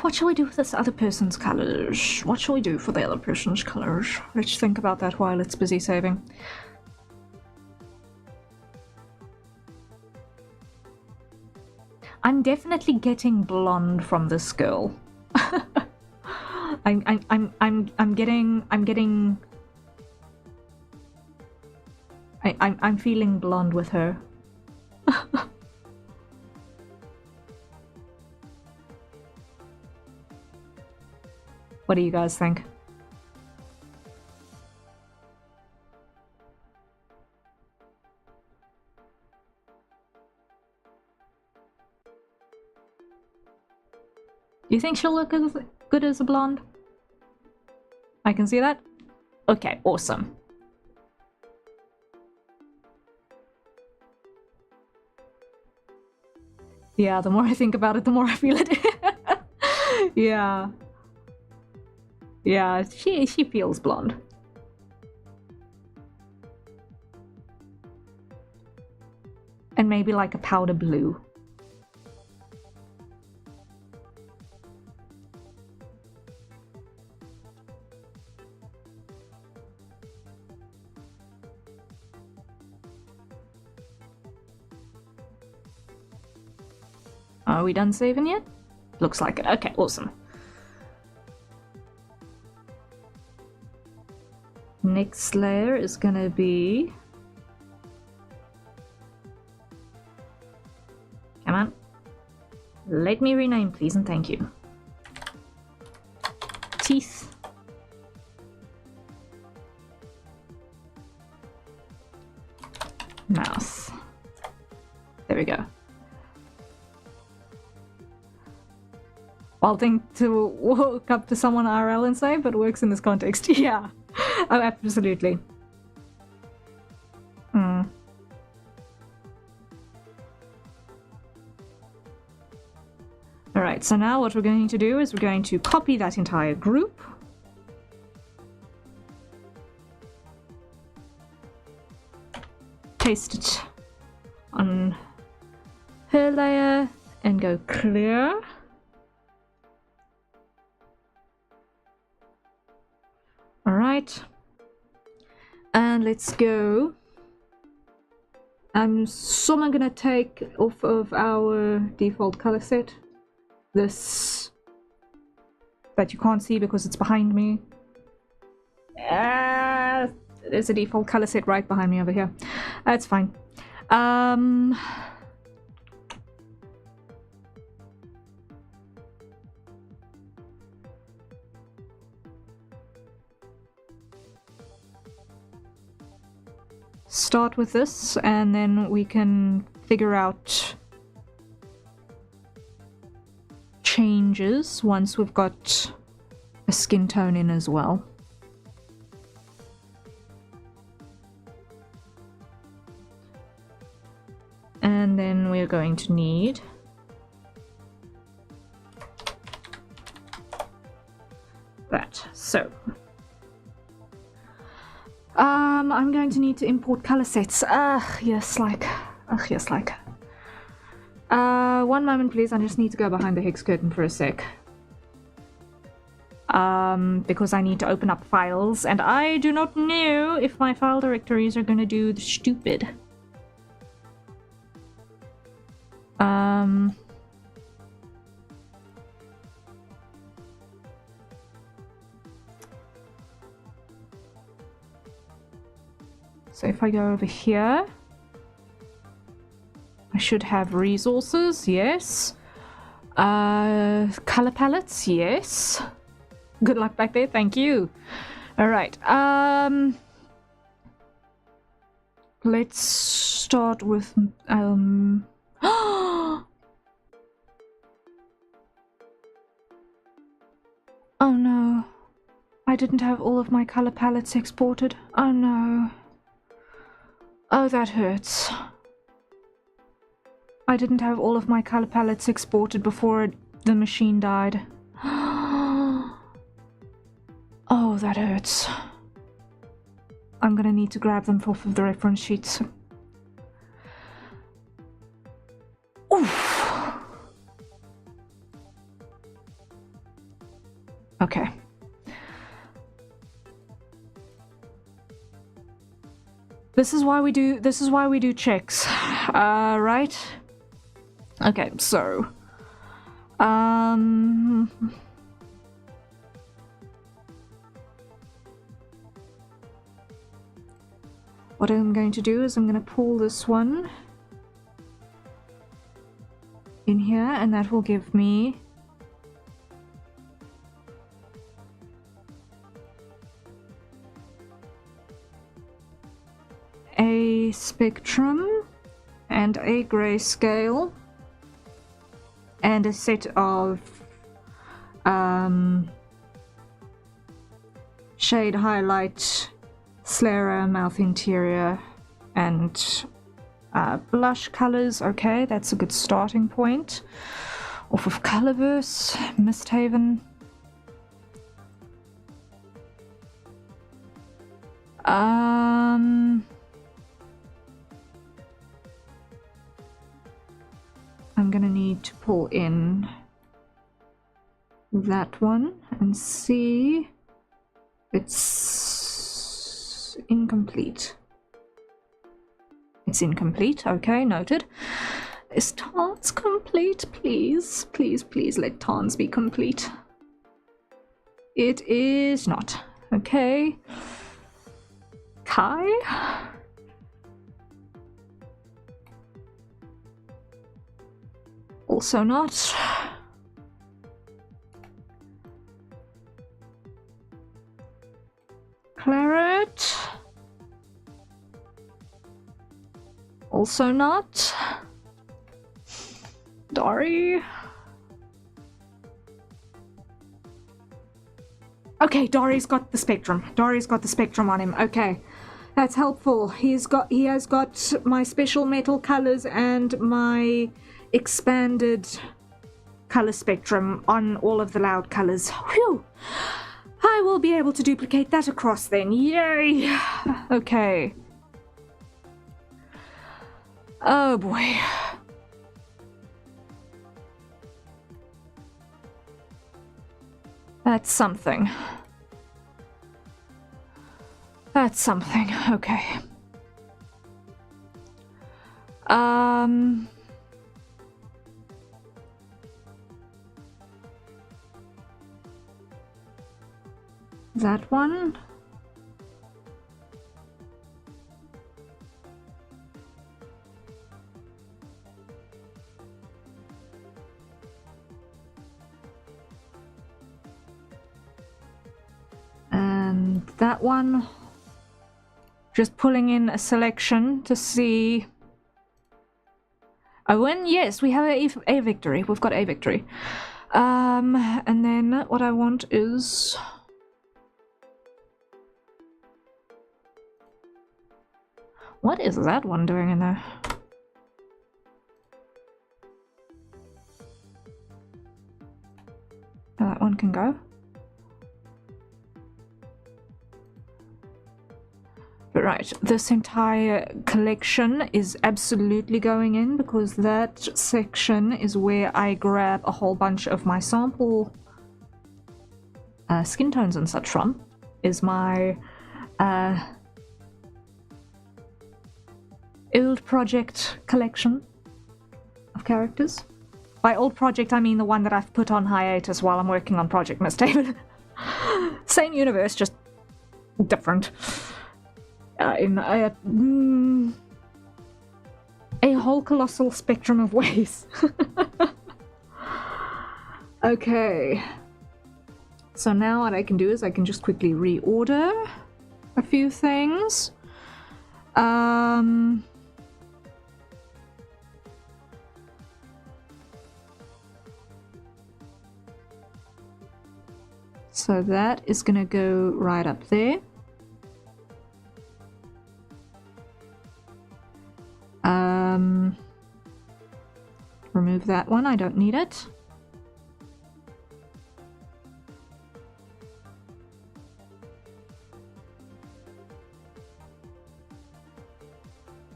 What shall we do with this other person's colors? What shall we do for the other person's colors? Let's think about that while it's busy saving. I'm definitely getting blonde from this girl. I'm feeling blonde with her. What do you guys think? Do you think she'll look as good as a blonde? I can see that? Okay, awesome. Yeah, the more I think about it, the more I feel it. Yeah. Yeah, she feels blonde. And maybe like a powder blue. Are we done saving yet? Looks like it. Okay, awesome. Next layer is gonna be... Come on. Let me rename, please, and thank you. Teeth. Mouth. There we go. Wild thing to walk up to someone IRL and say, but works in this context. Yeah. Oh, absolutely. Alright, so now what we're going to do is we're going to copy that entire group. Paste it on her layer and go clear. Alright. And let's go. So I'm gonna take off of our default color set this that you can't see because it's behind me. There's a default color set right behind me over here. That's fine. Start with this and then we can figure out changes once we've got a skin tone in as well. And then we're going to need that. So I'm going to need to import color sets. Yes, like. One moment, please. I just need to go behind the hex curtain for a sec. Because I need to open up files, and I do not know if my file directories are going to do the stupid. So if I go over here, I should have resources, yes. Color palettes, yes. Good luck back there, thank you. Alright, let's start with, oh no, I didn't have all of my color palettes exported. Oh no. Oh, that hurts. I didn't have all of my color palettes exported before the machine died. Oh, that hurts. I'm gonna need to grab them off of the reference sheets. Oof. Okay. This is why we do checks. Right? Okay, so what I'm going to do is I'm going to pull this one in here, and that will give me a spectrum and a grayscale and a set of shade highlight, sclera, mouth interior, and blush colors. Okay, that's a good starting point. Off of Colorverse, Misthaven. I'm gonna need to pull in that one and see. It's incomplete. It's incomplete. Okay, noted. Is Tarns complete? Please, please, please let Tarns be complete. It is not. Okay. Kai? Also not. Claret? Also not. Dory? Okay, Dory's got the spectrum. Dory's got the spectrum on him. Okay. That's helpful. He has got my special metal colors and my expanded color spectrum on all of the loud colors. Whew! I will be able to duplicate that across then. Yay! Okay. Oh boy. That's something. That's something. Okay. That one. And that one. Just pulling in a selection to see. Oh, and yes, we have a victory. We've got a victory. And then what I want is. What is that one doing in there? Oh, that one can go. But right, this entire collection is absolutely going in because that section is where I grab a whole bunch of my sample skin tones and such from. Is my old project collection of characters. By old project, I mean the one that I've put on hiatus while I'm working on Project Mistake. Same universe, just different. In a whole colossal spectrum of ways. Okay. So now what I can do is I can just quickly reorder a few things. So that is gonna go right up there. Remove that one, I don't need it.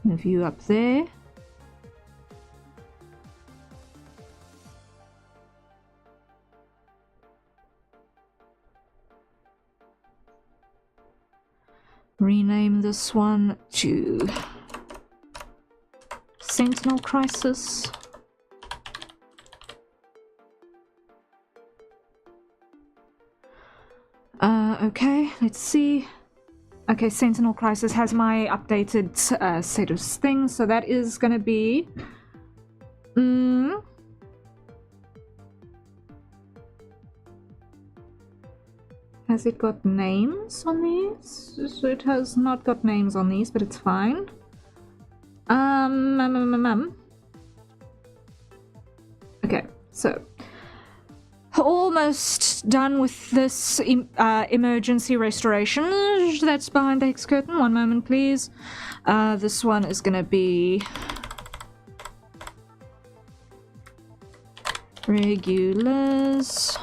Move you up there. Rename this one to Sentinel Crisis. Okay, let's see. Okay, Sentinel Crisis has my updated set of things, so that is gonna be... Has it got names on these? It has not got names on these, but it's fine. Okay, so almost done with this emergency restoration. That's behind the hex curtain. One moment, please. This one is gonna be regulars.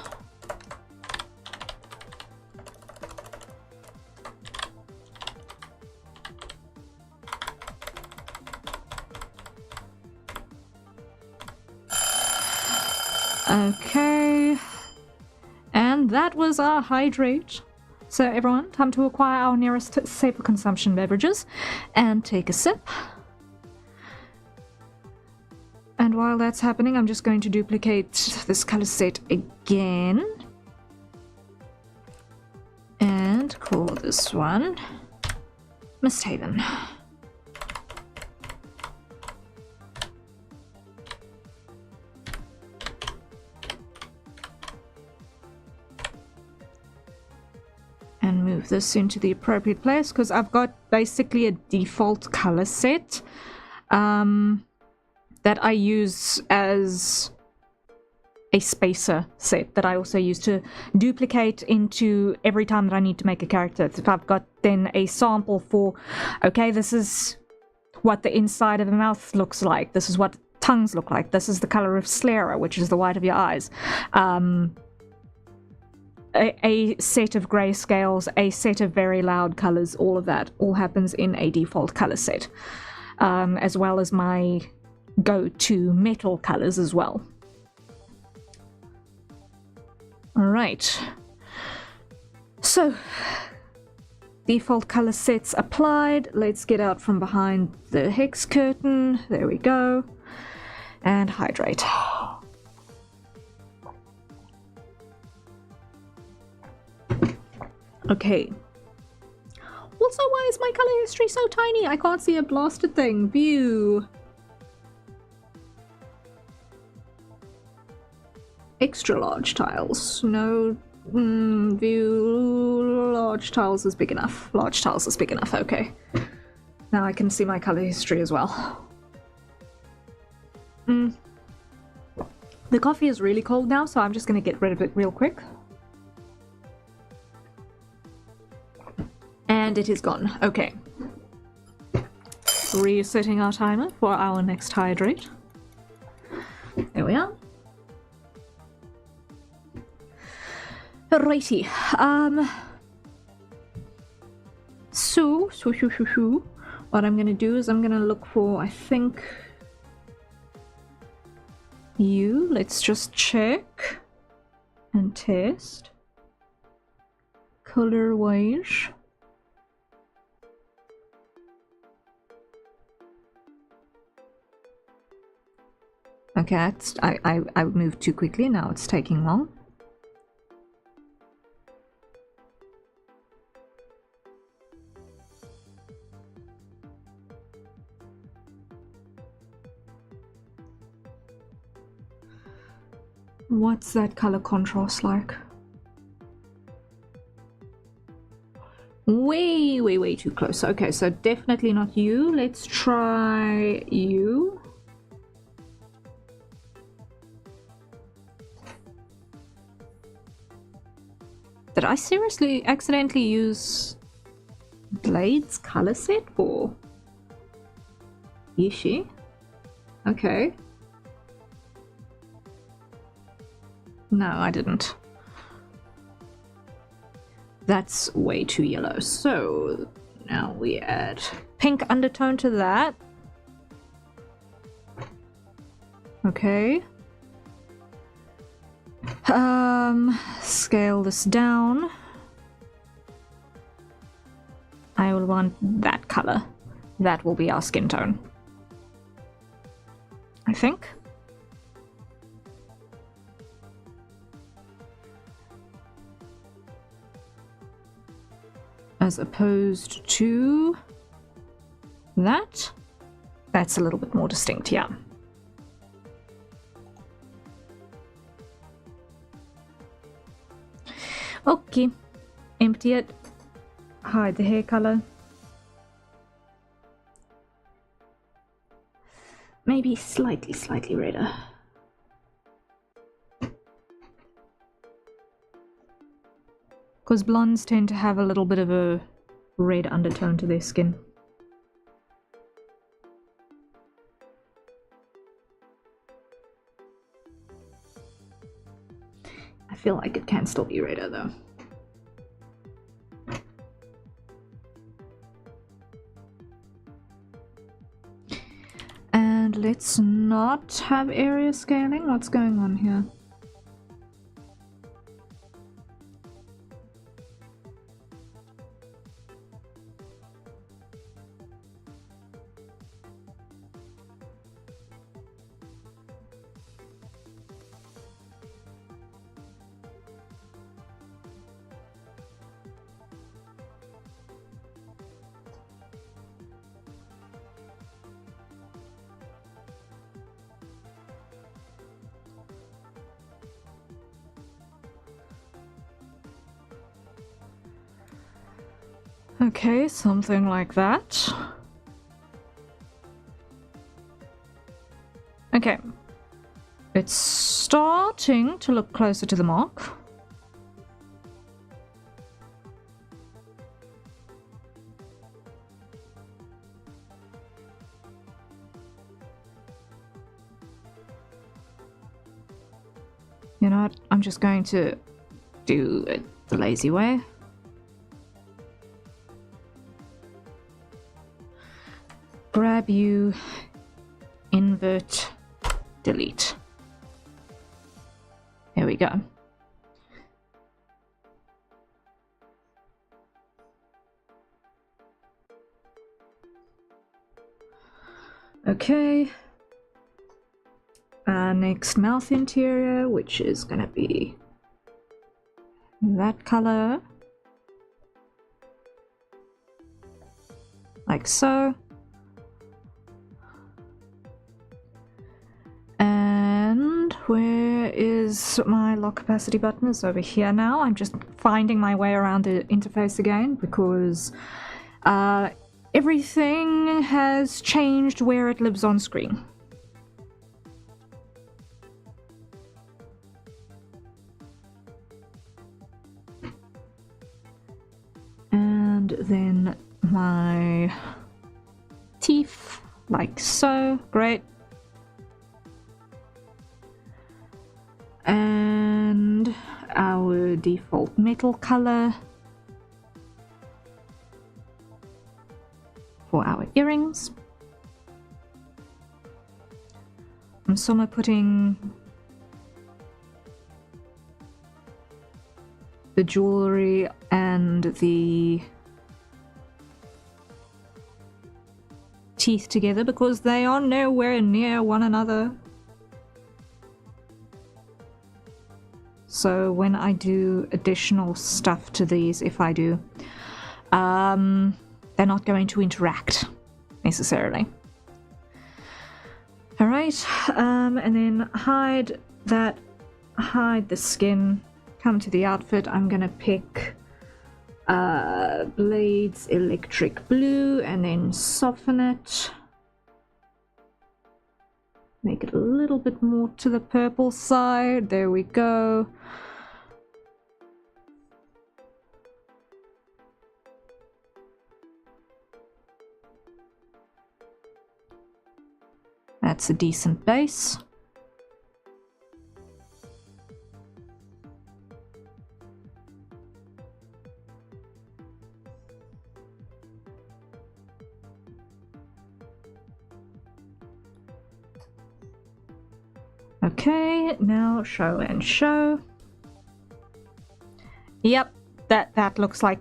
Okay, and that was our hydrate. So everyone, time to acquire our nearest safer consumption beverages and take a sip. And while that's happening, I'm just going to duplicate this color set again. And call this one Misthaven. And move this into the appropriate place because I've got basically a default color set that I use as a spacer set that I also use to duplicate into every time that I need to make a character. If I've got then a sample for, okay, this is what the inside of the mouth looks like. This is what tongues look like. This is the color of sclera, which is the white of your eyes. A set of grayscales, a set of very loud colors, all of that all happens in a default color set, as well as my go-to metal colors as well. All right. So, default color sets applied. Let's get out from behind the hex curtain. There we go. And hydrate. Okay. Also, why is my color history so tiny? I can't see a blasted thing. View. Extra large tiles. No. View. Large tiles is big enough. Large tiles is big enough. Okay. Now I can see my color history as well. The coffee is really cold now, so I'm just going to get rid of it real quick. And it is gone. Okay. Resetting our timer for our next hydrate. There we are. Righty. So, what I'm gonna do is I'm gonna look for, I think, you. Let's just check and test. Color wise. Okay, I moved too quickly, now it's taking long. What's that color contrast like? Way too close. Okay, so definitely not you. Let's try you. Did I seriously accidentally use Blade's color set for Yishi? Okay. No, I didn't. That's way too yellow. So now we add pink undertone to that. Okay. Scale this down. I will want that color. That will be our skin tone, I think. As opposed to that. That's a little bit more distinct, yeah. Okay, empty it, hide the hair color. Maybe slightly redder. Because blondes tend to have a little bit of a red undertone to their skin. I feel like it can still be redder though. And let's not have area scaling. What's going on here? Okay, something like that. Okay. It's starting to look closer to the mark. You know what? I'm just going to do it the lazy way. Grab you, invert, delete. There we go. Okay. Next mouth interior, which is gonna be that color. Like so. And where is my lock capacity button? It's over here now. I'm just finding my way around the interface again because everything has changed where it lives on screen. And then my teeth, like so. Great. And our default metal color for our earrings. I'm somewhere putting the jewelry and the teeth together because they are nowhere near one another. So when I do additional stuff to these, if I do, they're not going to interact necessarily. Alright, and then hide the skin, come to the outfit. I'm gonna pick Blades Electric Blue and then soften it. Make it a little bit more to the purple side. There we go. That's a decent base. Okay, now show and show. Yep, that looks like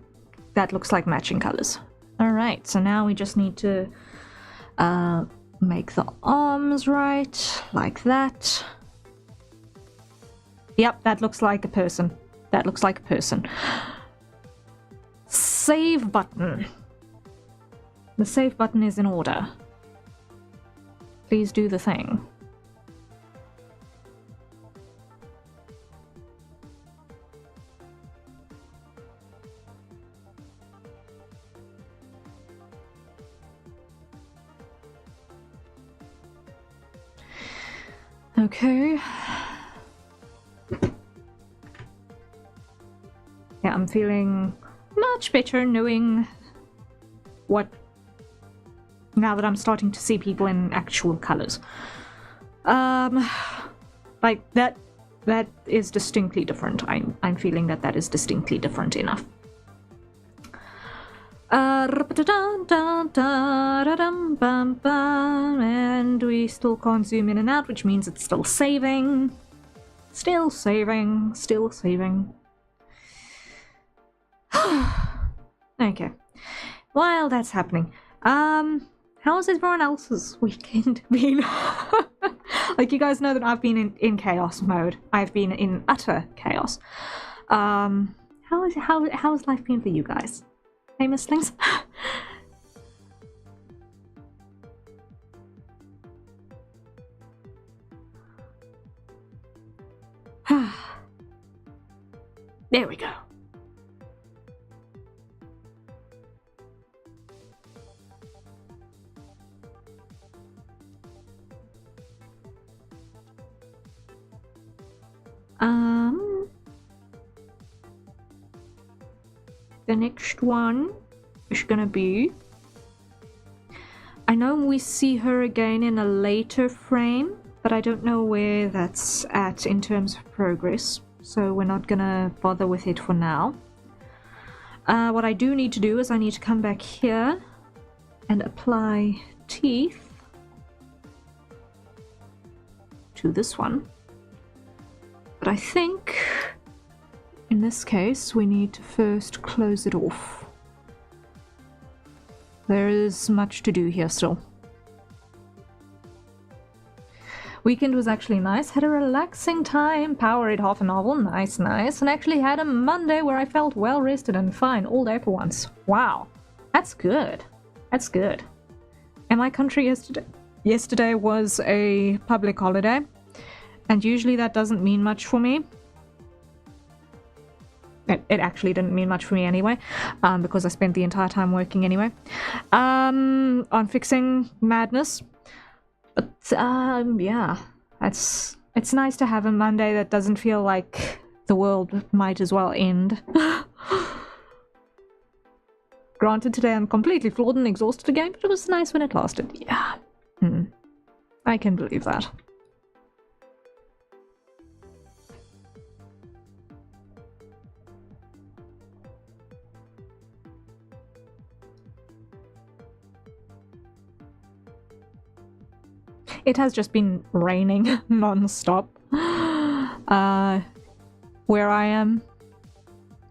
matching colors. All right, so now we just need to make the arms right, like that. Yep, that looks like a person. That looks like a person. Save button. The save button is in order. Please do the thing. Okay. Yeah, I'm feeling much better knowing what... now that I'm starting to see people in actual colors. Like, that is distinctly different. I'm feeling that is distinctly different enough. And we still can't zoom in and out, which means it's still saving. Still saving. Still saving. Okay. While that's happening, how's everyone else's weekend been? Like, you guys know that I've been in chaos mode. I've been in utter chaos. How's life been for you guys? Famous things? There we go. The next one is gonna be... I know we see her again in a later frame, but I don't know where that's at in terms of progress, so we're not gonna bother with it for now. What I do need to do is I need to come back here and apply teeth to this one. But I think in this case we need to first close it off. There is much to do here still. Weekend was actually nice, had a relaxing time, powered half a novel, nice, and actually had a Monday where I felt well rested and fine all day for once. Wow, that's good. That's good. In my country yesterday was a public holiday, and usually that doesn't mean much for me. It actually didn't mean much for me anyway, because I spent the entire time working anyway, on fixing madness. But, yeah, it's nice to have a Monday that doesn't feel like the world might as well end. Granted, today I'm completely flawed and exhausted again, but it was nice when it lasted. Yeah. I can believe that. It has just been raining non-stop where I am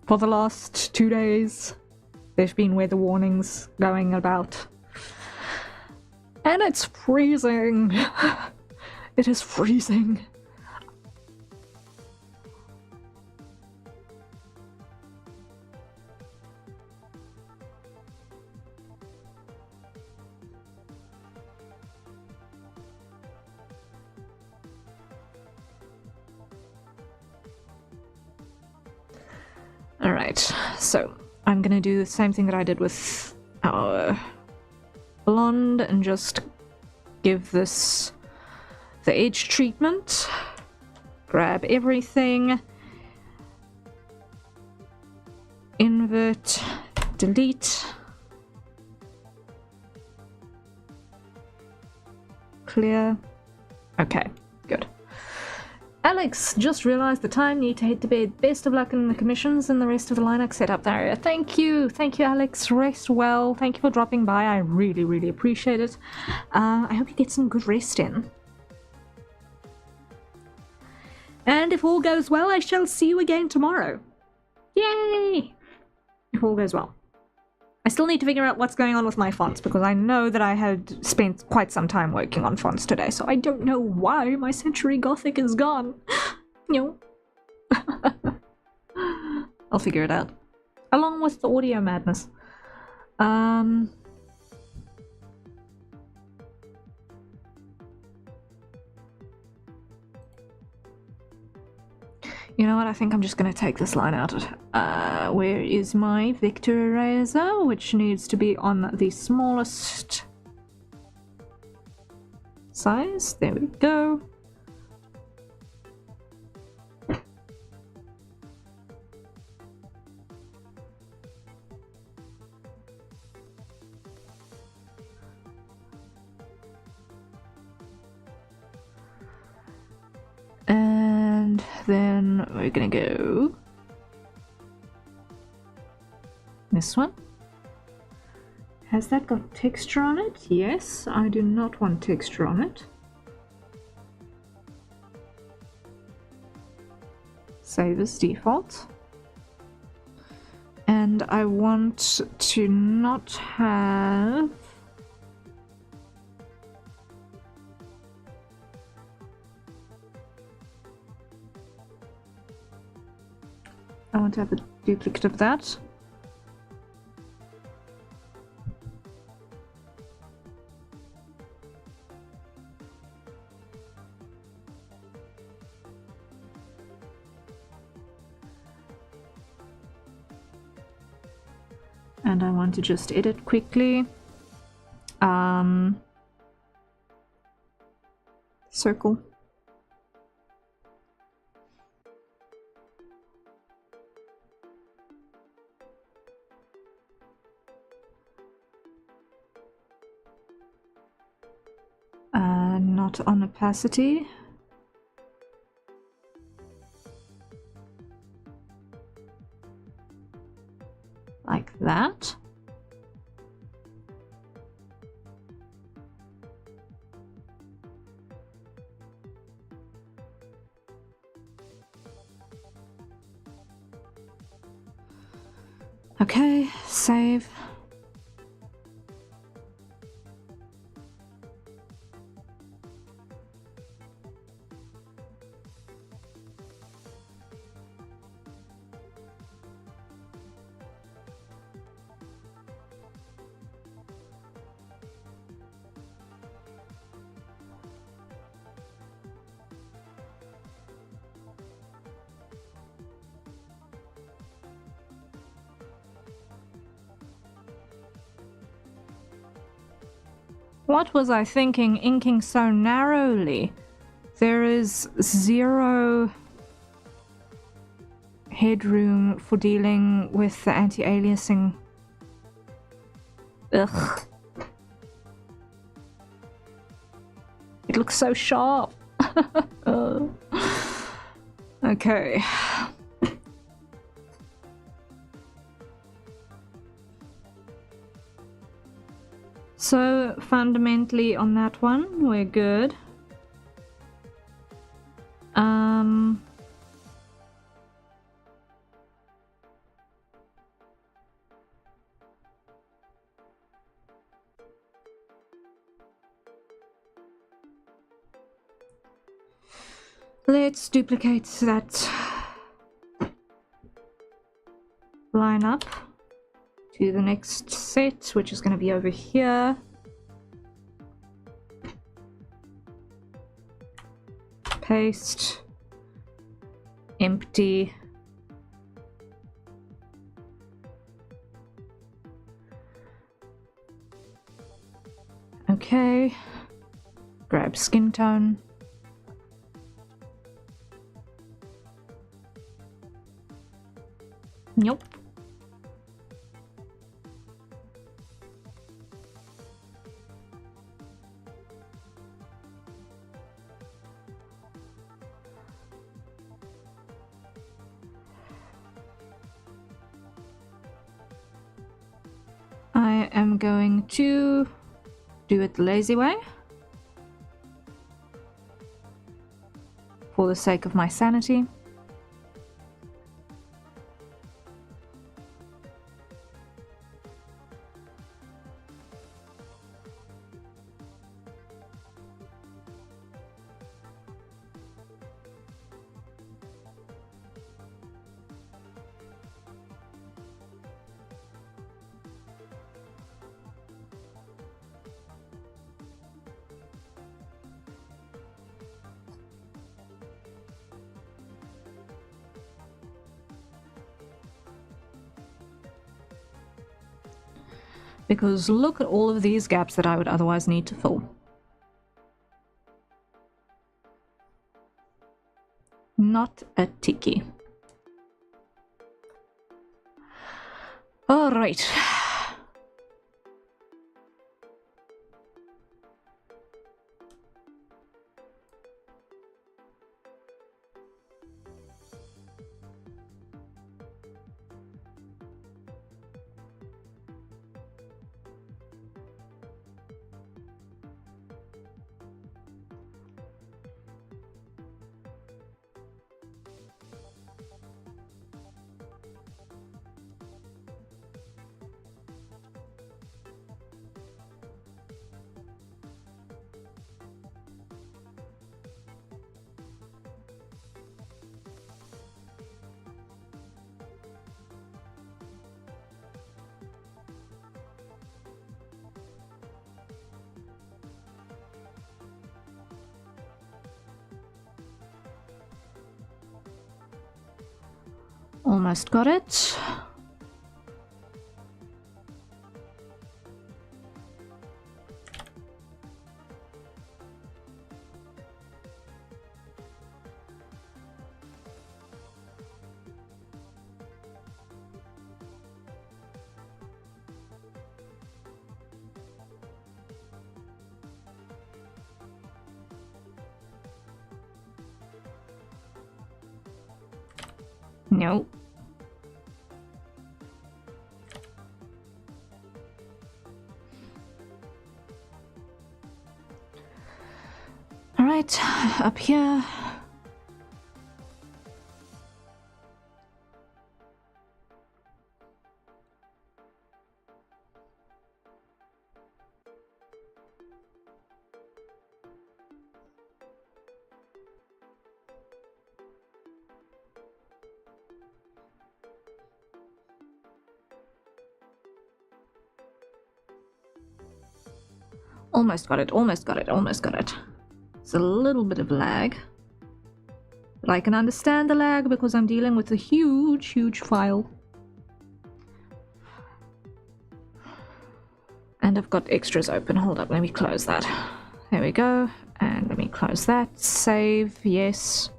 for the last 2 days. There's been weather warnings going about, and it's freezing. It is freezing. Alright, so I'm gonna do the same thing that I did with our blonde and just give this the edge treatment. Grab everything. Invert, delete. Clear. Okay, good. Alex, just realized the time, need to head to bed. Best of luck in the commissions and the rest of the Linux setup there. Thank you, Alex. Rest well. Thank you for dropping by. I really, really appreciate it. I hope you get some good rest in. And if all goes well, I shall see you again tomorrow. Yay! If all goes well. I still need to figure out what's going on with my fonts, because I know that I had spent quite some time working on fonts today, so I don't know why my Century Gothic is gone. No. I'll figure it out. Along with the audio madness. You know what, I think I'm just going to take this line out. Where is my Victor Eraser, which needs to be on the smallest size. There we go. And then we're gonna go this one. Has that got texture on it? Yes, I do not want texture on it. Save as default. And I want to not have I want to have a duplicate of that. And I want to just edit quickly. Circle. not on opacity. Like that. Okay, save. What was I thinking, inking so narrowly? There is 0 headroom for dealing with the anti-aliasing. Ugh. It looks so sharp. Okay. So fundamentally on that one, we're good. Let's duplicate that line up to the next set, which is going to be over here. Paste. Empty. Okay. Grab skin tone. Nope. I am going to do it the lazy way for the sake of my sanity. Because look at all of these gaps that I would otherwise need to fill. Not a tiki. All right. Almost got it. No. Alright, up here. Almost got it, almost got it, almost got it. It's a little bit of lag. But I can understand the lag because I'm dealing with a huge, huge file. And I've got extras open. Hold up, let me close that. There we go. And let me close that. Save, yes.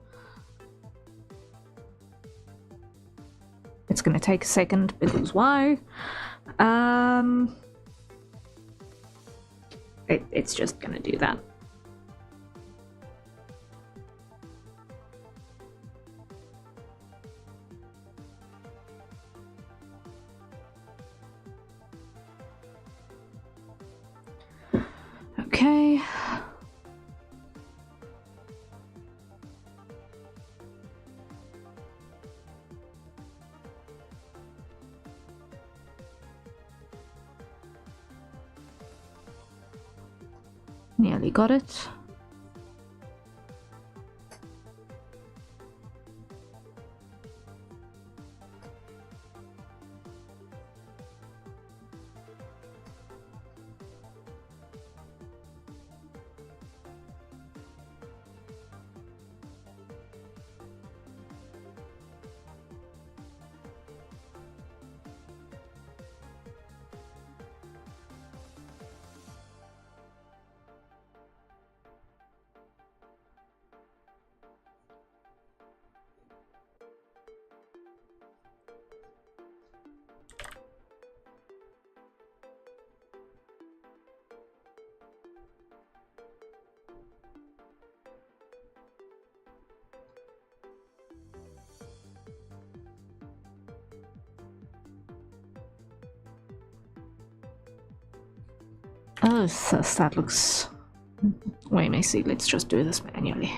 It's gonna take a second because why? It's just gonna do that. Okay. Nearly got it. Oh, that looks way messy. Let's just do this manually.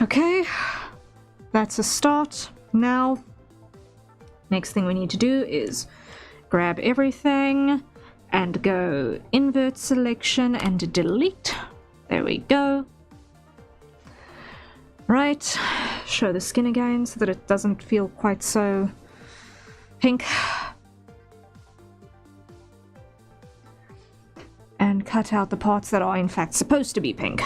Okay, that's a start. Now, next thing we need to do is grab everything and go invert selection and delete. There we go. Right, show the skin again so that it doesn't feel quite so pink. And cut out the parts that are in fact supposed to be pink.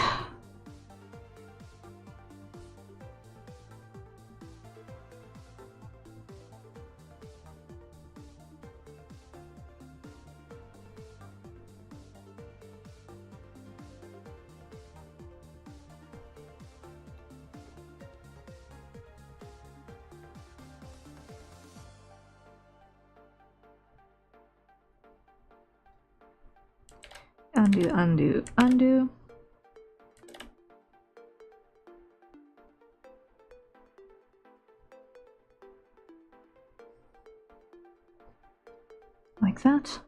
Undo, undo, undo. Like that.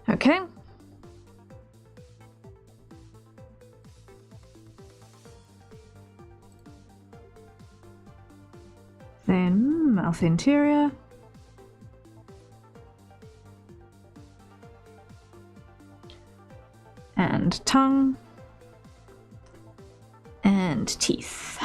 Okay. Then mouth interior. and tongue and teeth.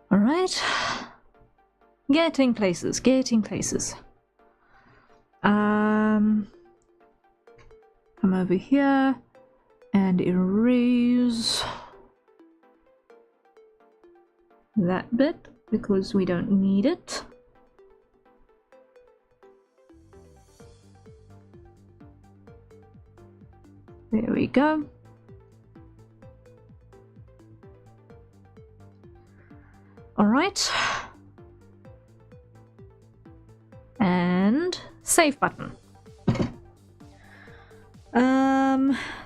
All right, getting places, getting places. Come over here and erase that bit because we don't need it. There we go. All right. And save button.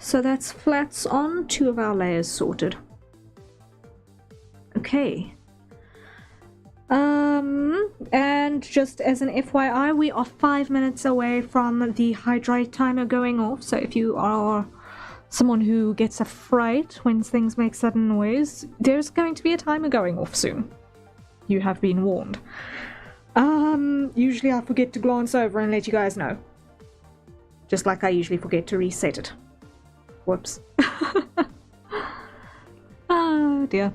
So that's flats on, 2 of our layers sorted. Okay. And just as an FYI, we are 5 minutes away from the hydrate timer going off, so if you are someone who gets a fright when things make sudden noise, there's going to be a timer going off soon. You have been warned. Usually I forget to glance over and let you guys know. Just like I usually forget to reset it. Whoops. Oh dear.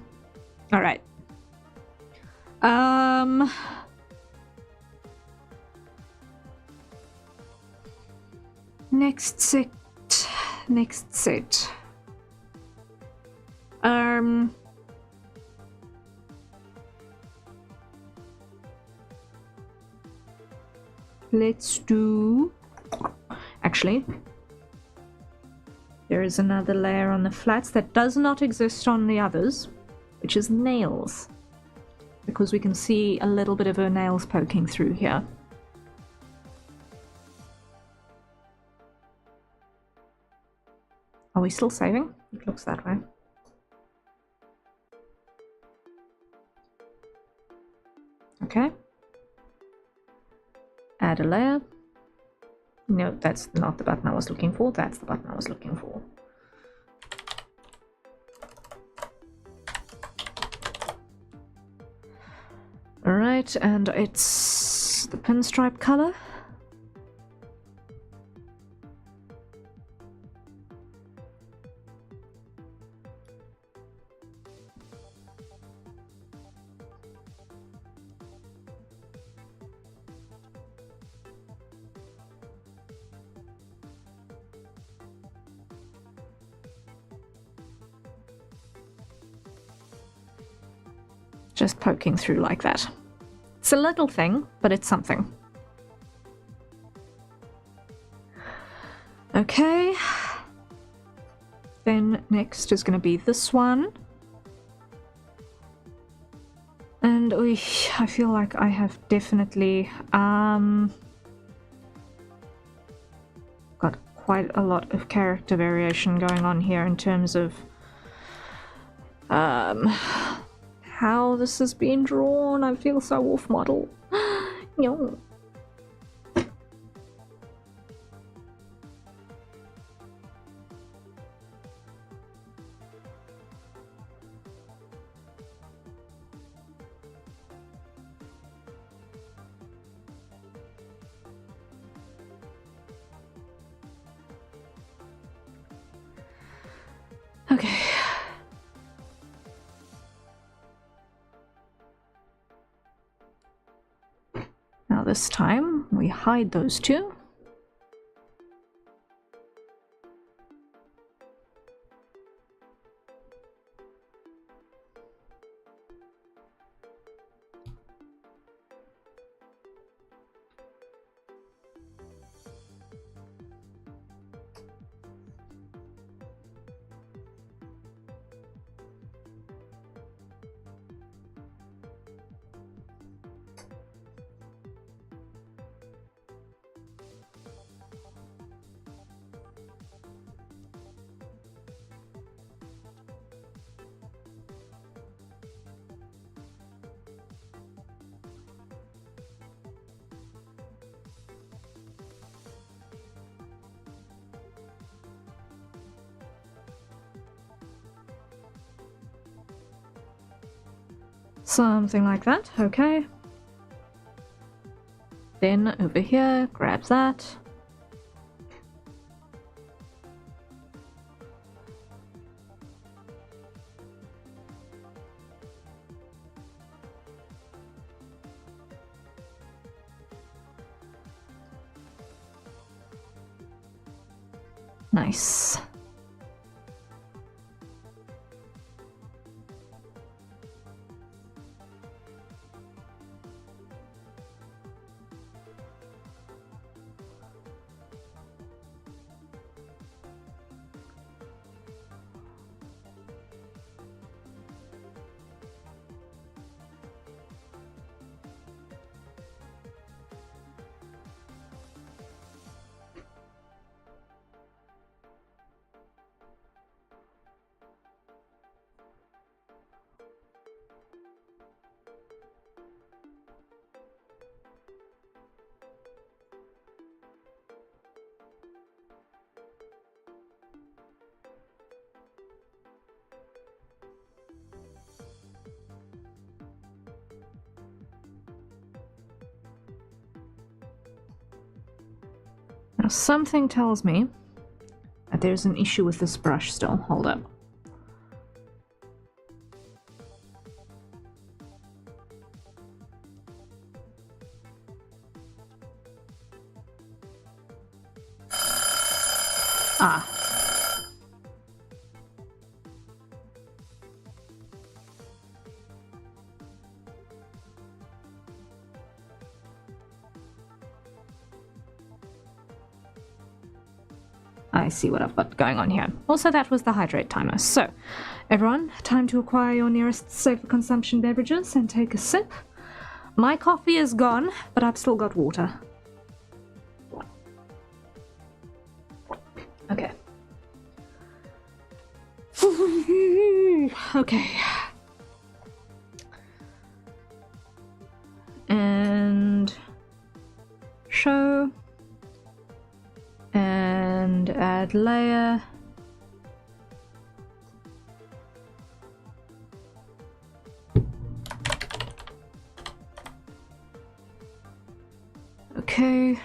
Alright. Next set. Next set. Let's do... Actually, there is another layer on the flats that does not exist on the others, which is nails. Because we can see a little bit of her nails poking through here. Are we still saving? It looks that way. Okay. Add a layer. No, that's not the button I was looking for. That's the button I was looking for. Alright, and it's the pinstripe color. Just poking through like that. It's a little thing, but it's something. Okay. Then next is going to be this one. And I feel like I have definitely got quite a lot of character variation going on here in terms of how this has been drawn. I feel so off model. No. Okay. Now this time we hide those two. Something like that, okay. Then over here, grab that. Nice. Now something tells me that there's an issue with this brush still. Hold up. Ah. I see what I've got going on here. Also, that was the hydrate timer. So, everyone, time to acquire your nearest safe consumption beverages and take a sip. My coffee is gone, but I've still got water. Okay. Okay. And show. And add layer. Okay.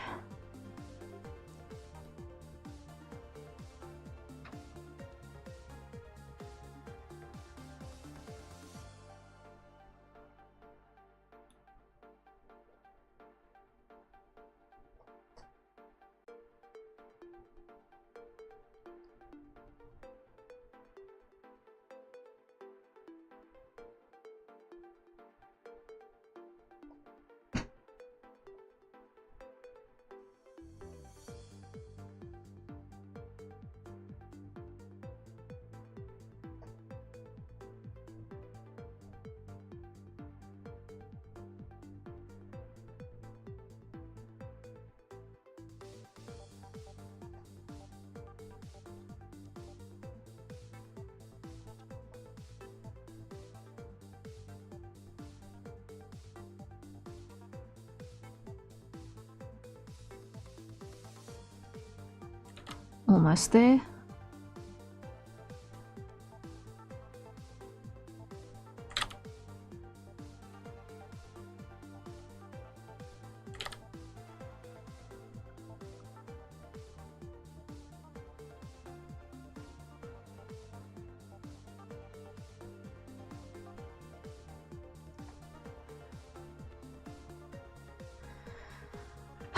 Almost there.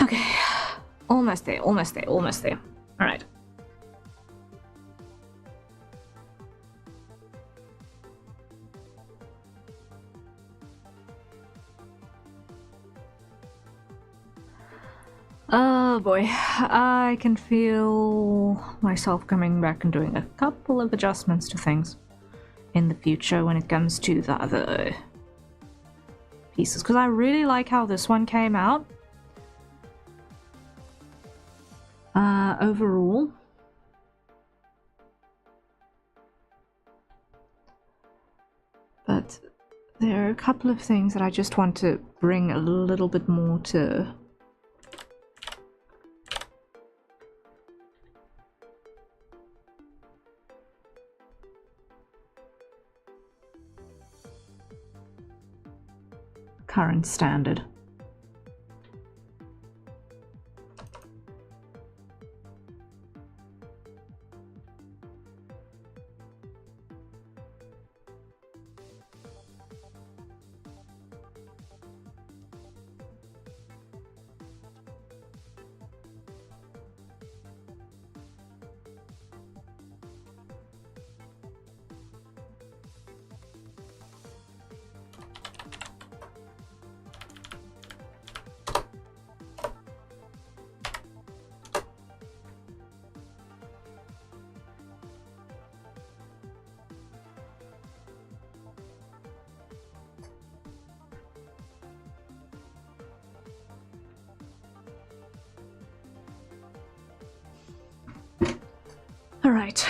Okay, almost there, almost there, almost there. All right. Oh boy, I can feel myself coming back and doing a couple of adjustments to things in the future when it comes to the other pieces, because I really like how this one came out. Overall. But there are a couple of things that I just want to bring a little bit more to current standard. All right.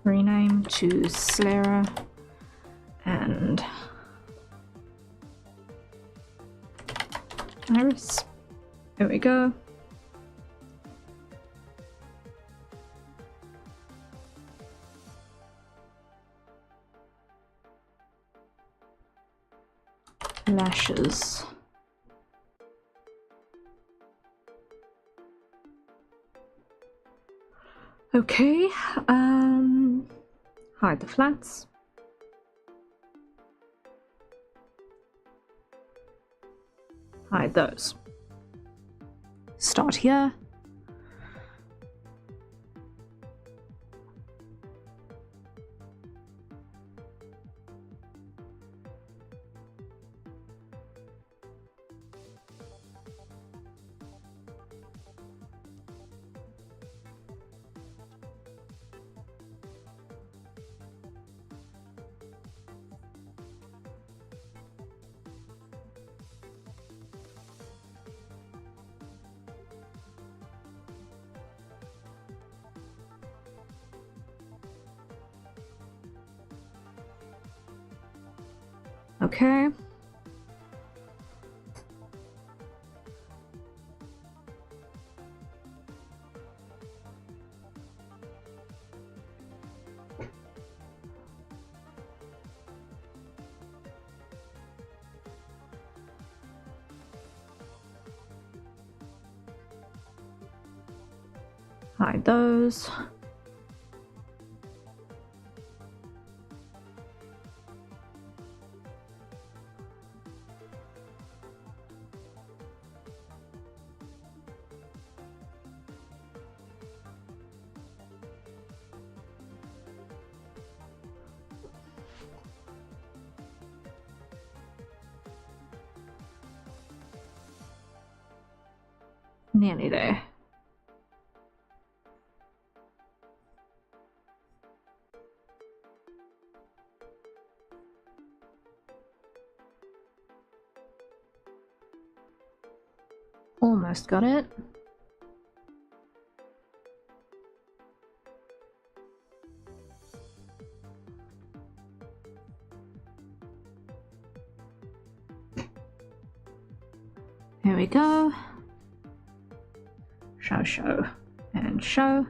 Rename to Slayer and Iris. There we go. Lashes. Okay, hide the flats. Hide those. Start here. Okay. Hide those. Nearly there. Almost got it. Here we go. Show, and show.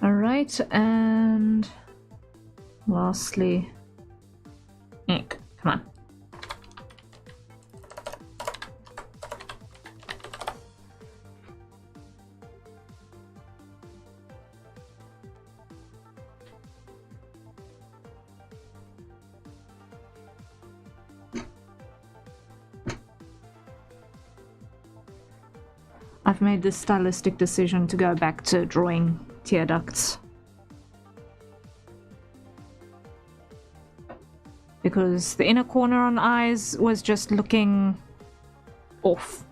All right, and lastly, ink. Come on. I've made this stylistic decision to go back to drawing tear ducts. Because the inner corner on eyes was just looking off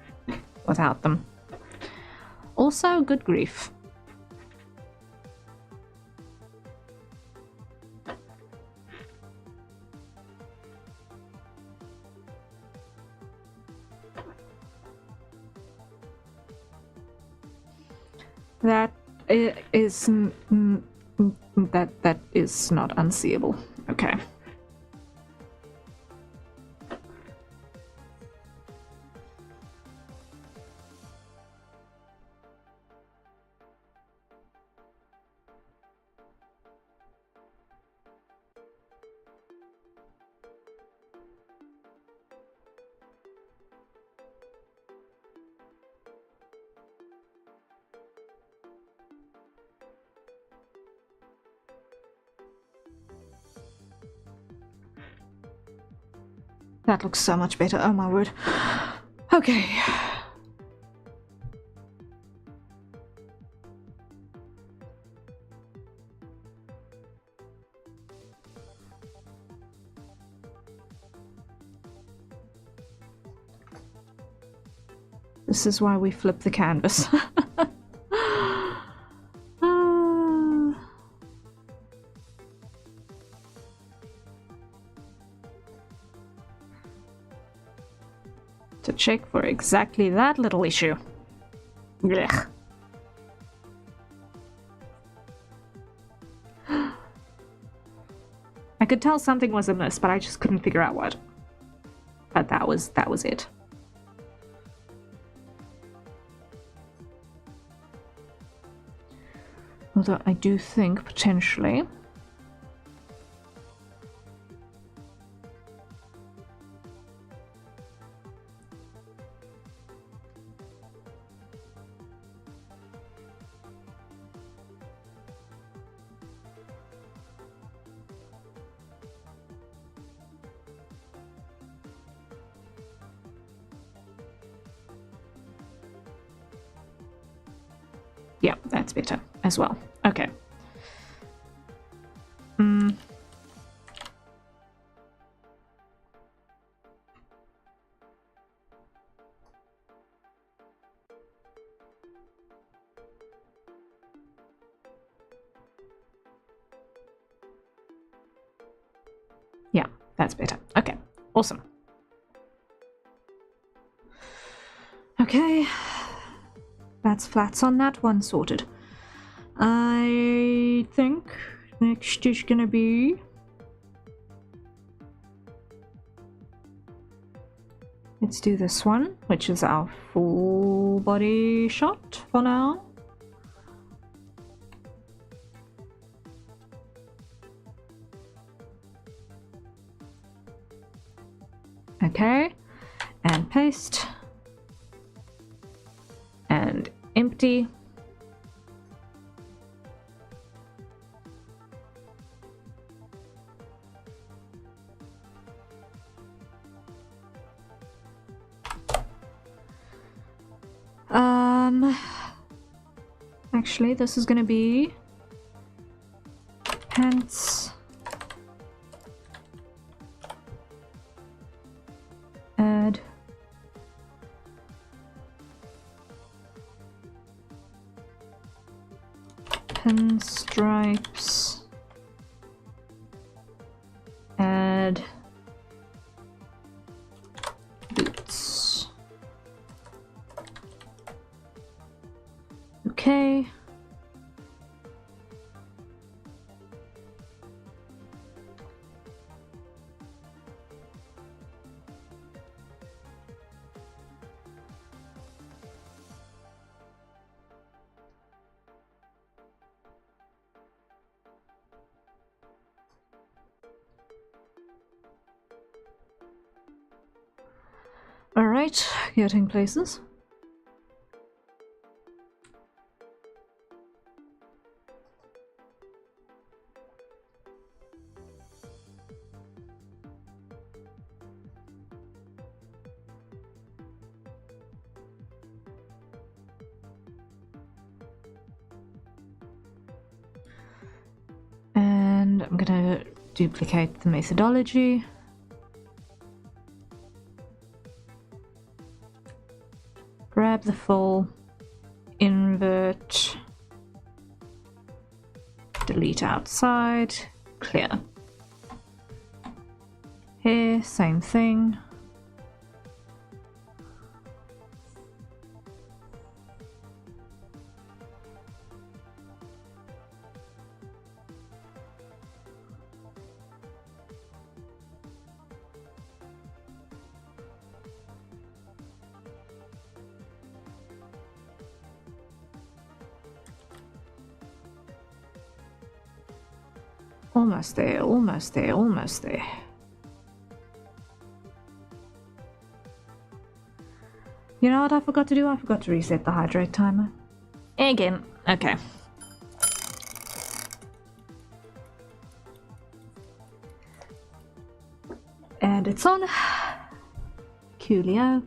without them. Also, good grief. That is that is not unseeable. Okay. That looks so much better. Oh my word. Okay. This is why we flip the canvas. To check for exactly that little issue. Blech. I could tell something was amiss, but I just couldn't figure out what. But that was it. Although I do think potentially yeah, that's better as well. Okay. Yeah, that's better. Okay, awesome. Okay. That's flats on that one sorted. I think next is gonna be... Let's do this one, which is our full body shot for now. Okay, and paste. And empty. Actually, this is gonna be pants, add pinstripes, add boots. Okay. All right, getting places. And I'm gonna duplicate the methodology. Grab the full, invert, delete outside, clear. Here, same thing. Almost there, almost there, almost there. You know what I forgot to do? I forgot to reset the hydrate timer. Again. Okay. And it's on. Coolio.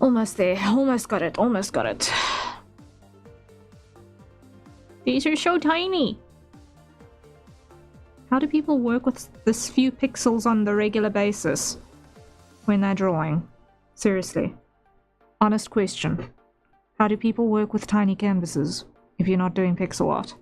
Almost there. Almost got it. Almost got it. These are so tiny. How do people work with this few pixels on the regular basis when they're drawing? Seriously. Honest question. How do people work with tiny canvases if you're not doing pixel art?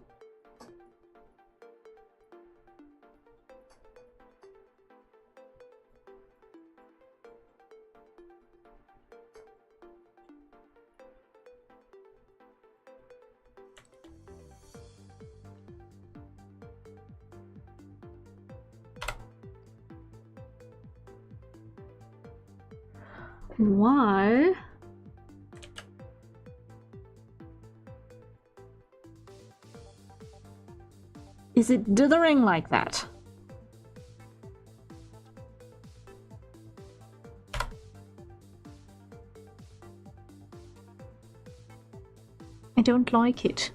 Why? Is it dithering like that? I don't like it.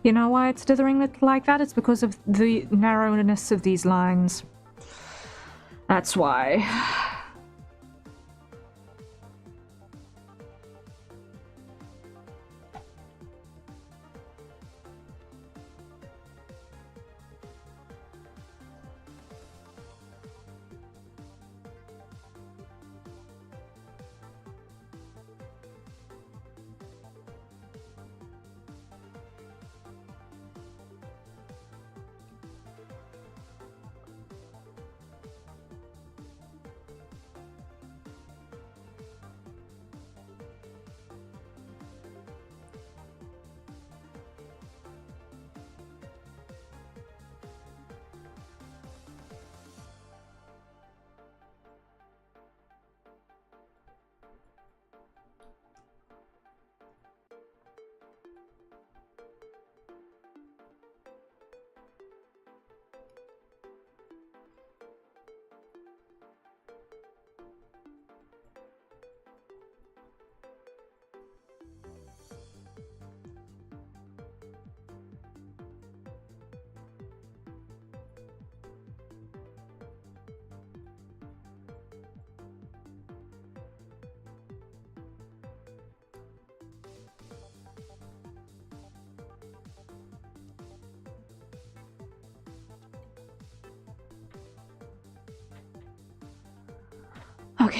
You know why it's dithering like that? It's because of the narrowness of these lines. That's why. Okay.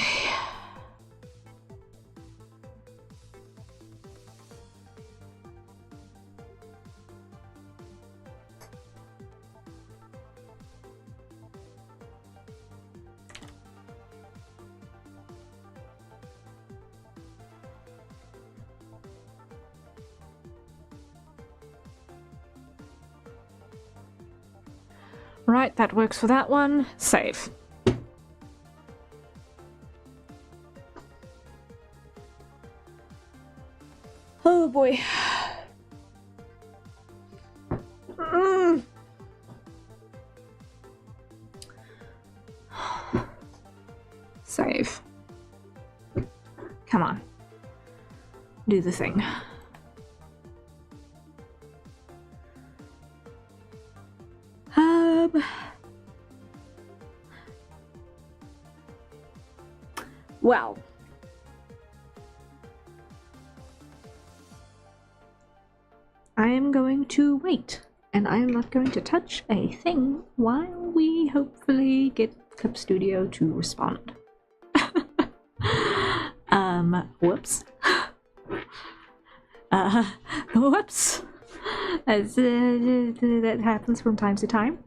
Right, that works for that one. Save. Oh boy. Save. Come on. Do the thing. Well. I am going to wait, and I am not going to touch a thing while we hopefully get Clip Studio to respond. Whoops. Whoops. That happens from time to time.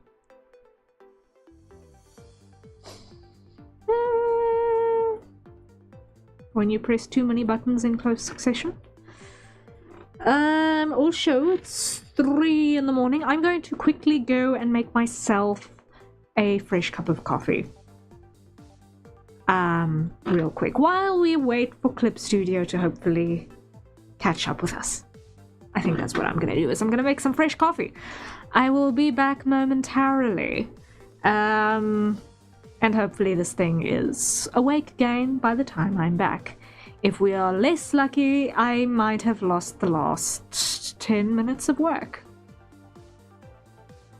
When you press too many buttons in close succession. Also, it's 3 in the morning. I'm going to quickly go and make myself a fresh cup of coffee. Real quick, while we wait for Clip Studio to hopefully catch up with us. I think that's what I'm gonna do, is I'm gonna make some fresh coffee. I will be back momentarily. And hopefully this thing is awake again by the time I'm back. If we are less lucky, I might have lost the last 10 minutes of work.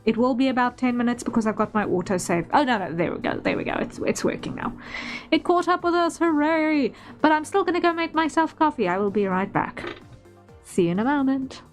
It will be about 10 minutes because I've got my autosave. Oh, no, there we go, it's working now. It caught up with us, hooray! But I'm still gonna go make myself coffee. I will be right back. See you in a moment.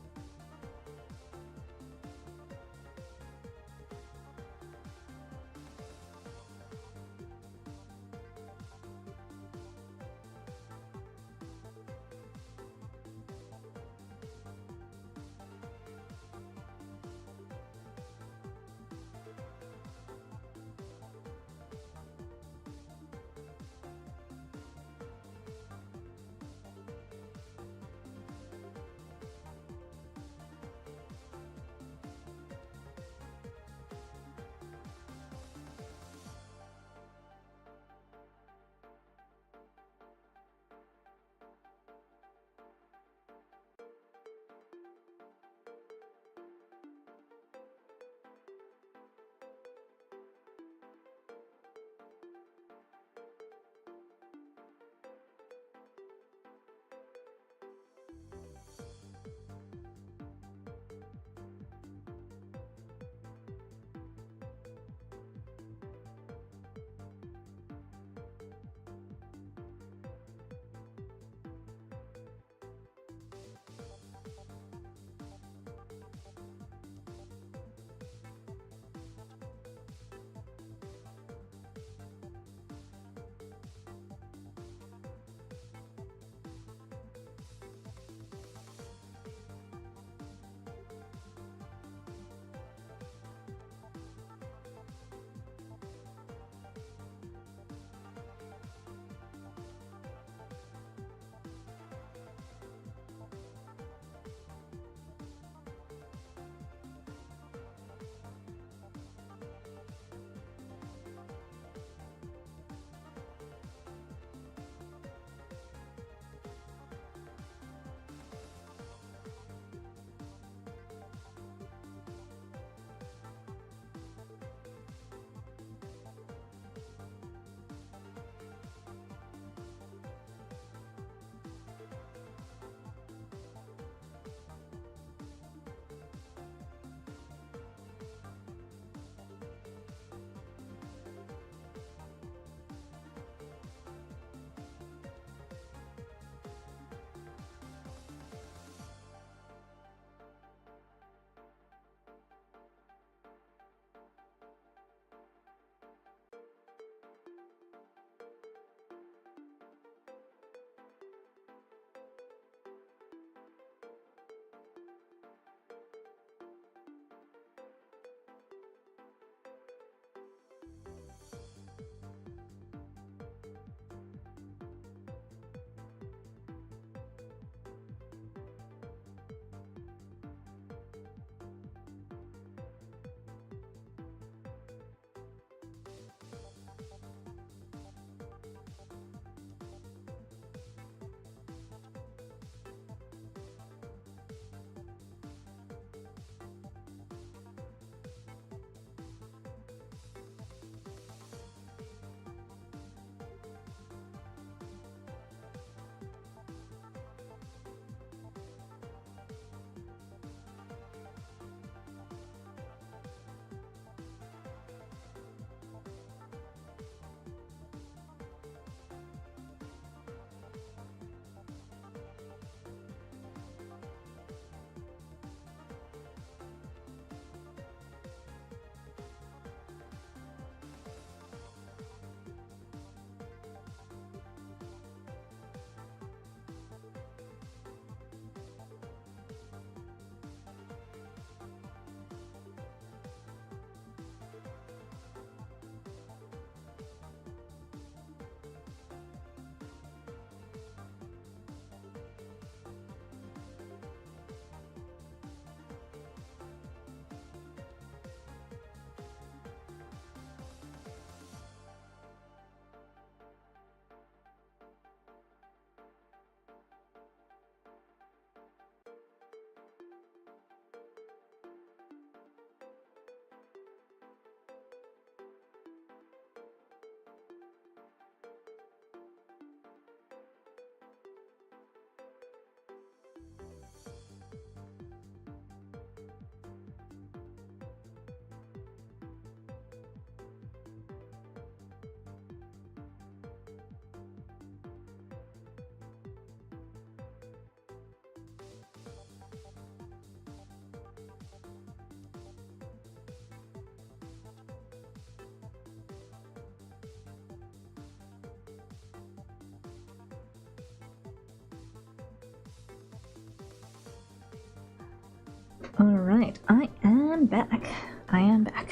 Alright, I am back. I am back.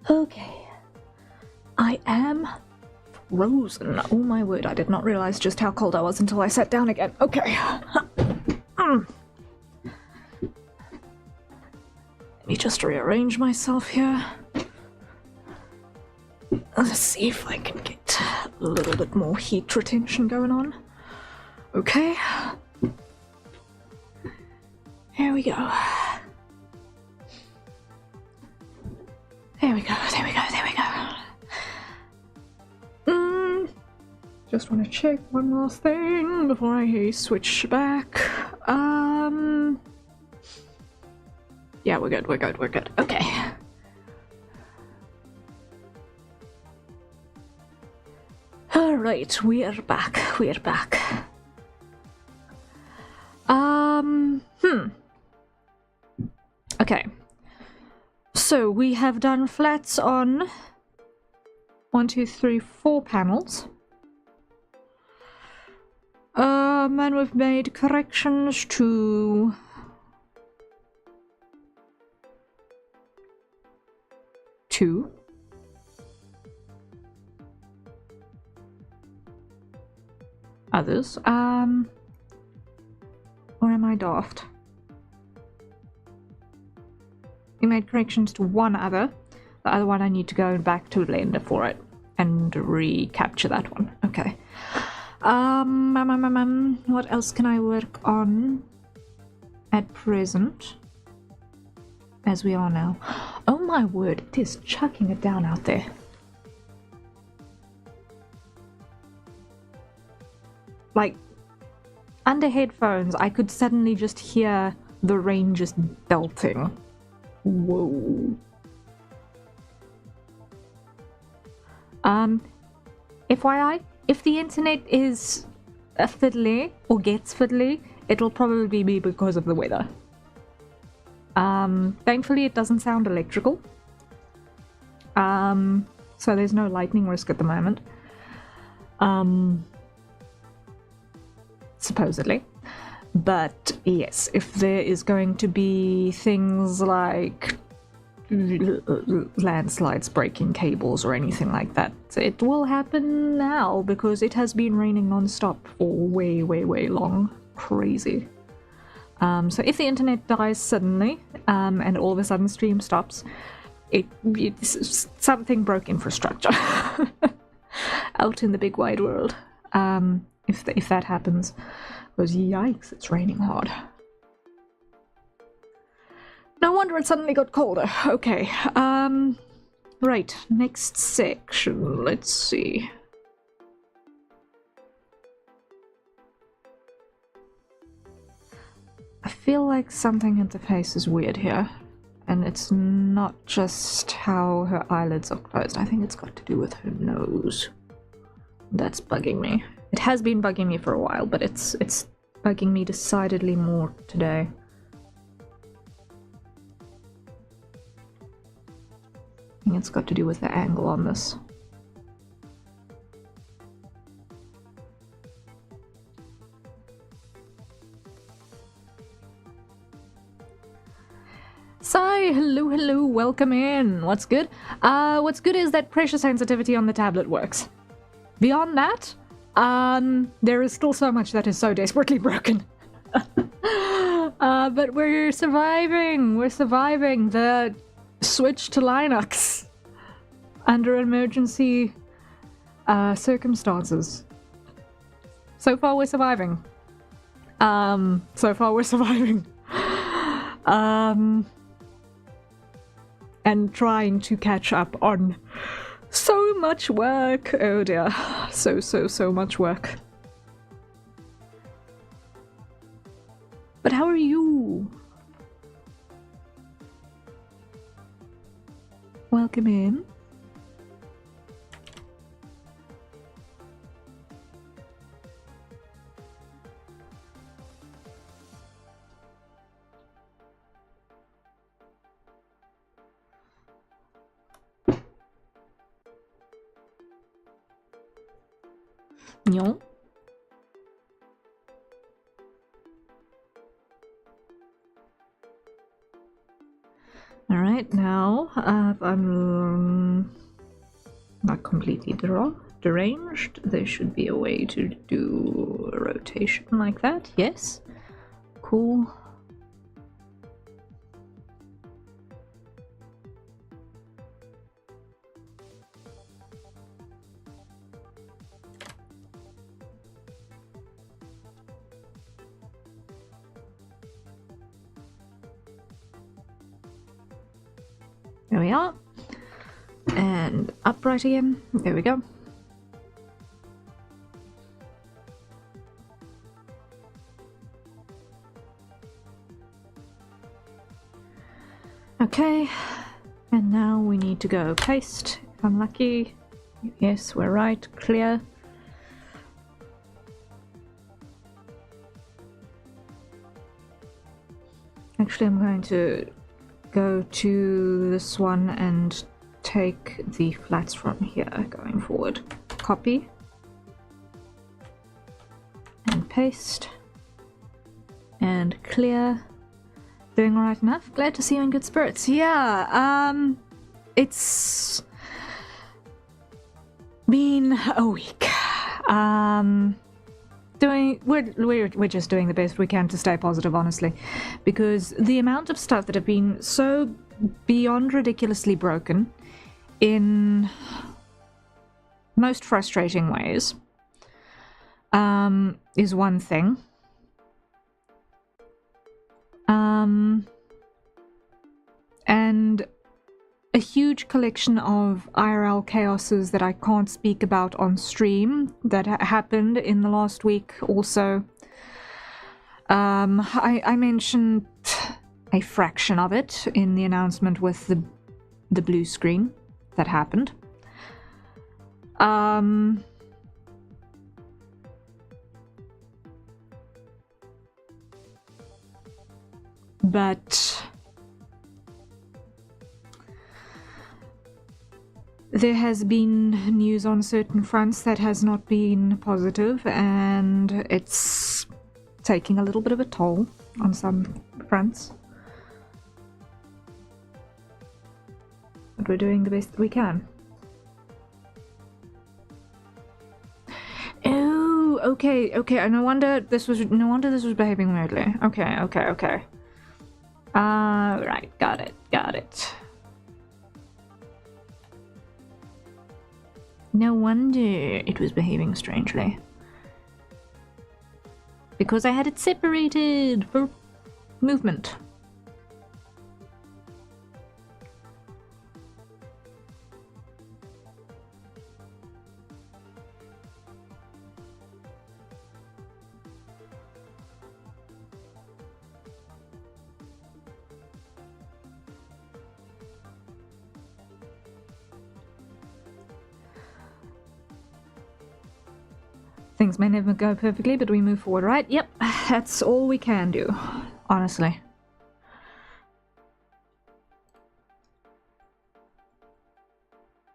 Okay. I am frozen. Oh my word, I did not realize just how cold I was until I sat down again. Okay. Let me just rearrange myself here. Let's see if I can get a little bit more heat retention going on. Okay. Here we go. There we go, there we go, there we go. Just want to check one last thing before I switch back. Yeah, we're good, we're good, we're good. Okay. Alright, we're back, we're back. Okay. So we have done flats on 1, 2, 3, 4 panels. And we've made corrections to 2. Others. Or am I daft? We made corrections to 1 other. The other one I need to go back to Blender for it and recapture that one. Okay. What else can I work on at present? As we are now. Oh my word, it is chucking it down out there. Like, under headphones, I could suddenly just hear the rain just belting. Whoa. FYI, if the internet is fiddly or gets fiddly, it'll probably be because of the weather. Thankfully it doesn't sound electrical. So there's no lightning risk at the moment. Supposedly. But yes, if there is going to be things like landslides breaking cables or anything like that, it will happen now because it has been raining non-stop for way, way, way long. Crazy. So if the internet dies suddenly, and all of a sudden stream stops, it's something broke infrastructure out in the big wide world. If that happens, because yikes, it's raining hard. No wonder it suddenly got colder. Okay, right, next section, let's see. I feel like something in the face is weird here, and it's not just how her eyelids are closed. I think it's got to do with her nose. That's bugging me. It has been bugging me for a while, but it's bugging me decidedly more today. I think it's got to do with the angle on this. Sai, hello, welcome in. What's good? What's good is that pressure sensitivity on the tablet works. Beyond that, there is still so much that is so desperately broken. But we're surviving. We're surviving the switch to Linux under emergency circumstances. So far, we're surviving. And trying to catch up on so much work. Oh dear. So much work. But how are you? Welcome in. No. well, I'm not completely deranged. There should be a way to do a rotation like that. Yes. Cool. There we are. And upright again. There we go. Okay. And now we need to go paste, if I'm lucky. Yes, we're right. Clear. Actually, I'm going to go to this one and take the flats from here going forward. Copy and paste and clear. Doing alright enough? Glad to see you in good spirits. Yeah, it's been a week. We're just doing the best we can to stay positive, honestly, because the amount of stuff that have been so beyond ridiculously broken in most frustrating ways is one thing. And a huge collection of IRL chaoses that I can't speak about on stream that happened in the last week also. I mentioned a fraction of it in the announcement with the blue screen that happened. But there has been news on certain fronts that has not been positive, and it's taking a little bit of a toll on some fronts. But we're doing the best that we can. Oh, okay. No wonder this was behaving weirdly. Okay. Right, got it. No wonder it was behaving strangely. Because I had it separated for movement. Things may never go perfectly, but we move forward, right? Yep, that's all we can do, honestly.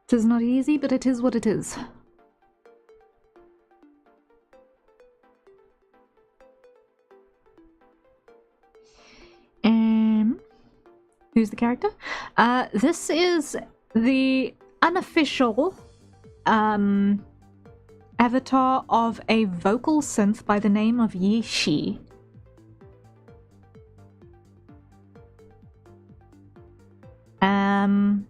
It is not easy, but it is what it is. Who's the character? This is the unofficial avatar of a vocal synth by the name of Yishi. And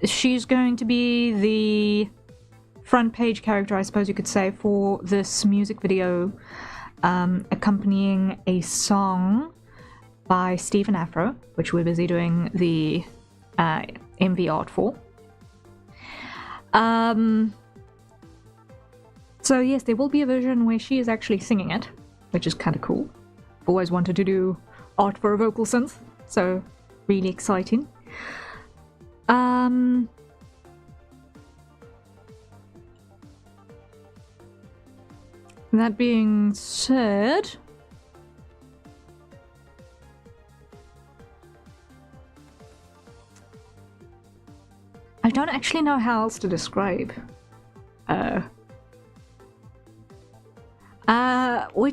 she's going to be the front page character, I suppose you could say, for this music video, accompanying a song by Stephen Afro, which we're busy doing the MV art for. So yes, there will be a version where she is actually singing it, which is kind of cool. I've always wanted to do art for a vocal synth, so really exciting. That being said, I don't actually know how else to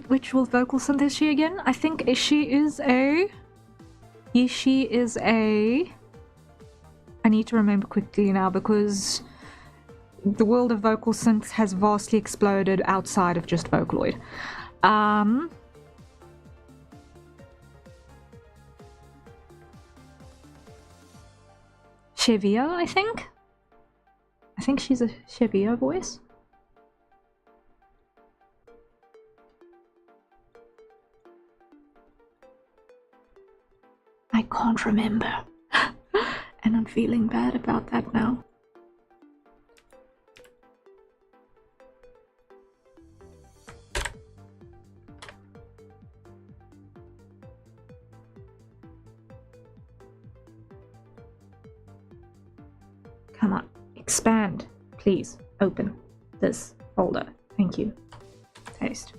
which wolf vocal synth is she again? I think she is a... Yeah, she is a... I need to remember quickly now because the world of vocal synths has vastly exploded outside of just Vocaloid. Chevio, I think? I think she's a Chevio voice. I can't remember. And I'm feeling bad about that now. Come on, expand. Please, open this folder. Thank you. Taste.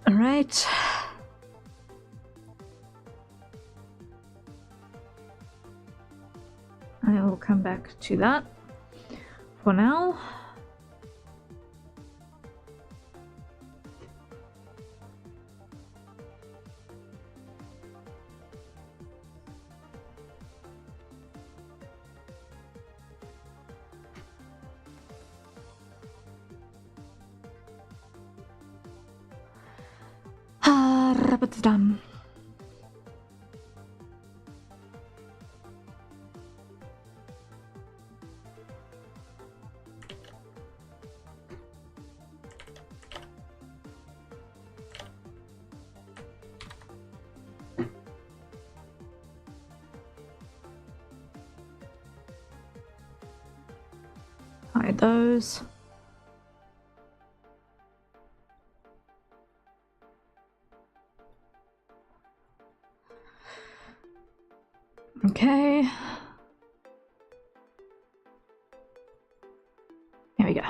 All right. I will come back to that for now. Done. Hide those. Okay. Here we go.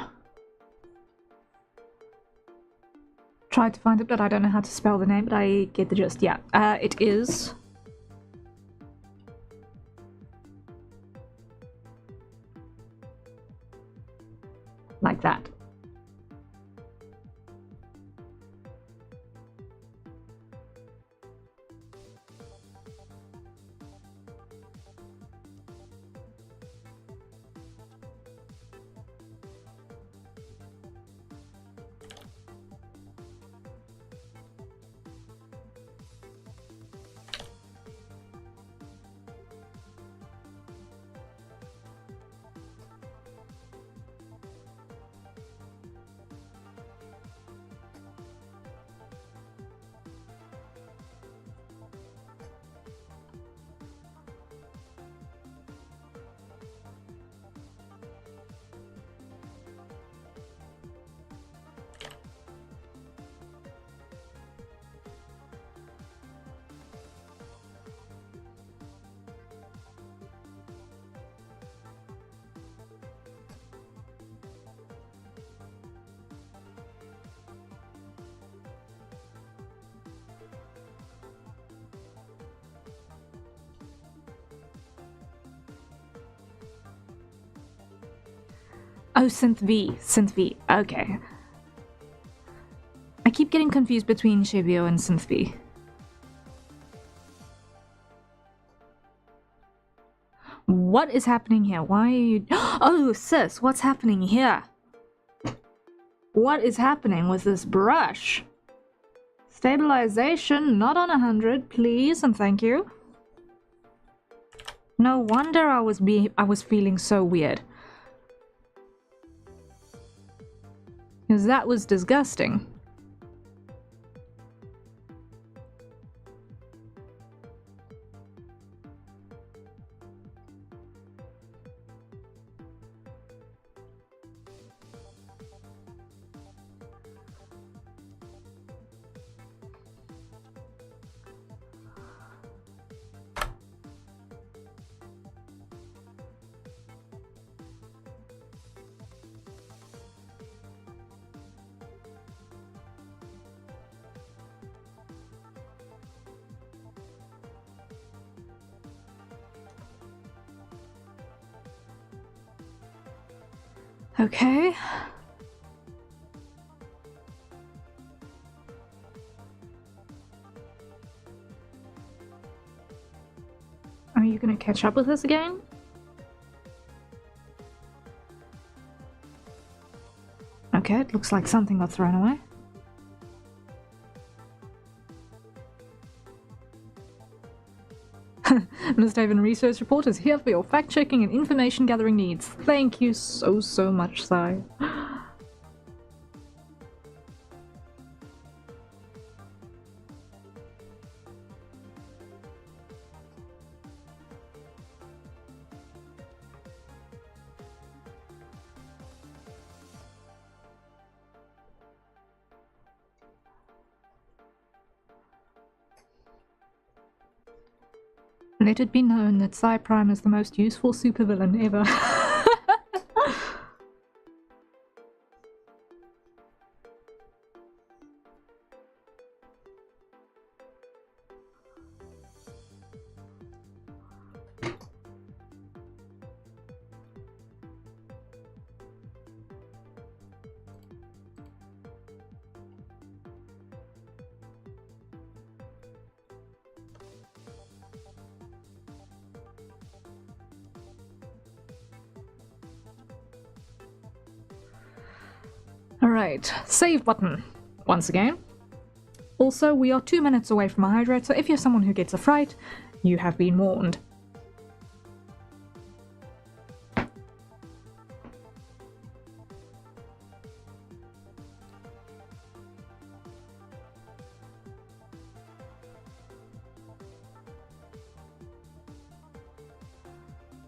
Tried to find it, but I don't know how to spell the name, but I get the gist. Yeah, it is... like that. Oh, Synth V. Synth V. Okay. I keep getting confused between Chevio and Synth V. What is happening here? Why are you... Oh, sis, what's happening here? What is happening with this brush? Stabilization, not on 100, please, and thank you. No wonder I was feeling so weird. Because that was disgusting. Okay. Are you gonna catch up with us again? Okay, it looks like something got thrown away. Ms. Haven Research Report is here for your fact-checking and information-gathering needs. Thank you so much, Sai. Let it be known that Psy Prime is the most useful supervillain ever. Alright, save button, once again. Also, we are 2 minutes away from a hydrate, so if you're someone who gets a fright, you have been warned.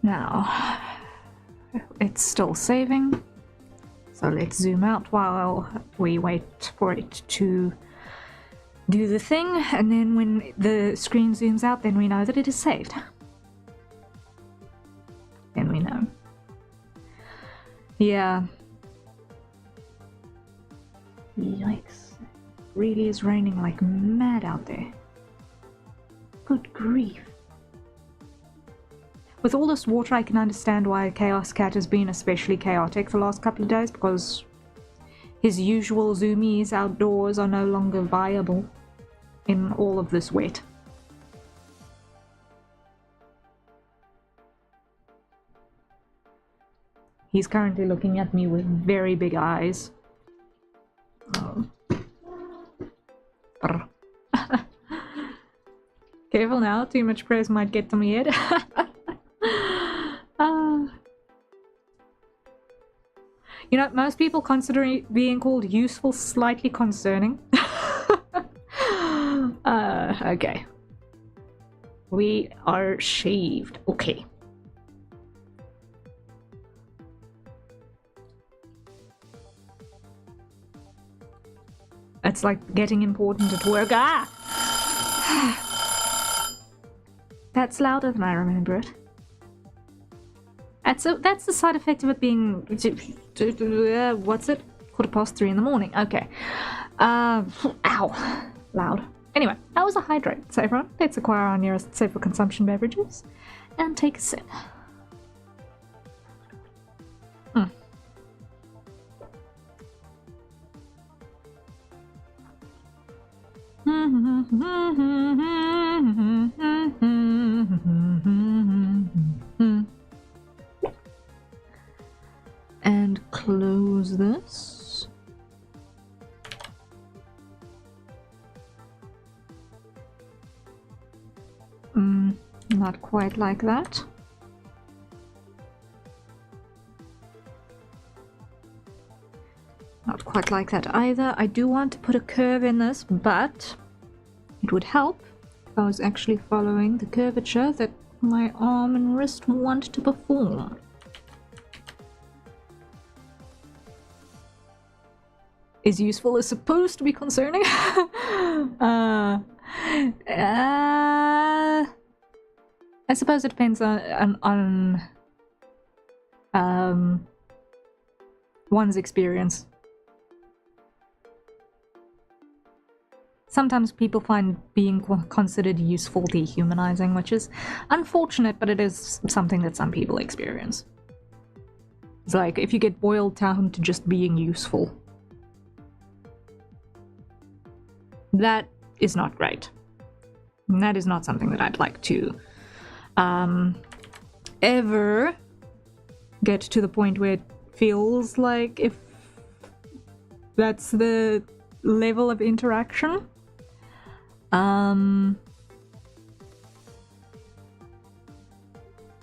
Now, it's still saving. So let's zoom out while we wait for it to do the thing, and then when the screen zooms out, then we know that it is saved. Then we know. Yeah. Yikes. It really is raining like mad out there. Good grief. With all this water, I can understand why Chaos Cat has been especially chaotic the last couple of days, because his usual zoomies outdoors are no longer viable in all of this wet. He's currently looking at me with very big eyes. Oh. Careful now, too much praise might get to my head. You know, most people consider being called useful slightly concerning. Okay. We are shaved. Okay. It's like getting important at work. Ah! That's louder than I remember it. That's the side effect of it being... what's it? 3:15 in the morning. Okay. Ow. Loud. Anyway, that was a hydrate. So everyone, let's acquire our nearest safe for consumption beverages and take a sip. And close this. Not quite like that. Not quite like that either. I do want to put a curve in this, but it would help if I was actually following the curvature that my arm and wrist want to perform. Is useful is supposed to be concerning? I suppose it depends on one's experience. Sometimes people find being considered useful dehumanizing, which is unfortunate, but it is something that some people experience. It's like if you get boiled down to just being useful. That is not great. And that is not something that I'd like to ever get to the point where it feels like if that's the level of interaction.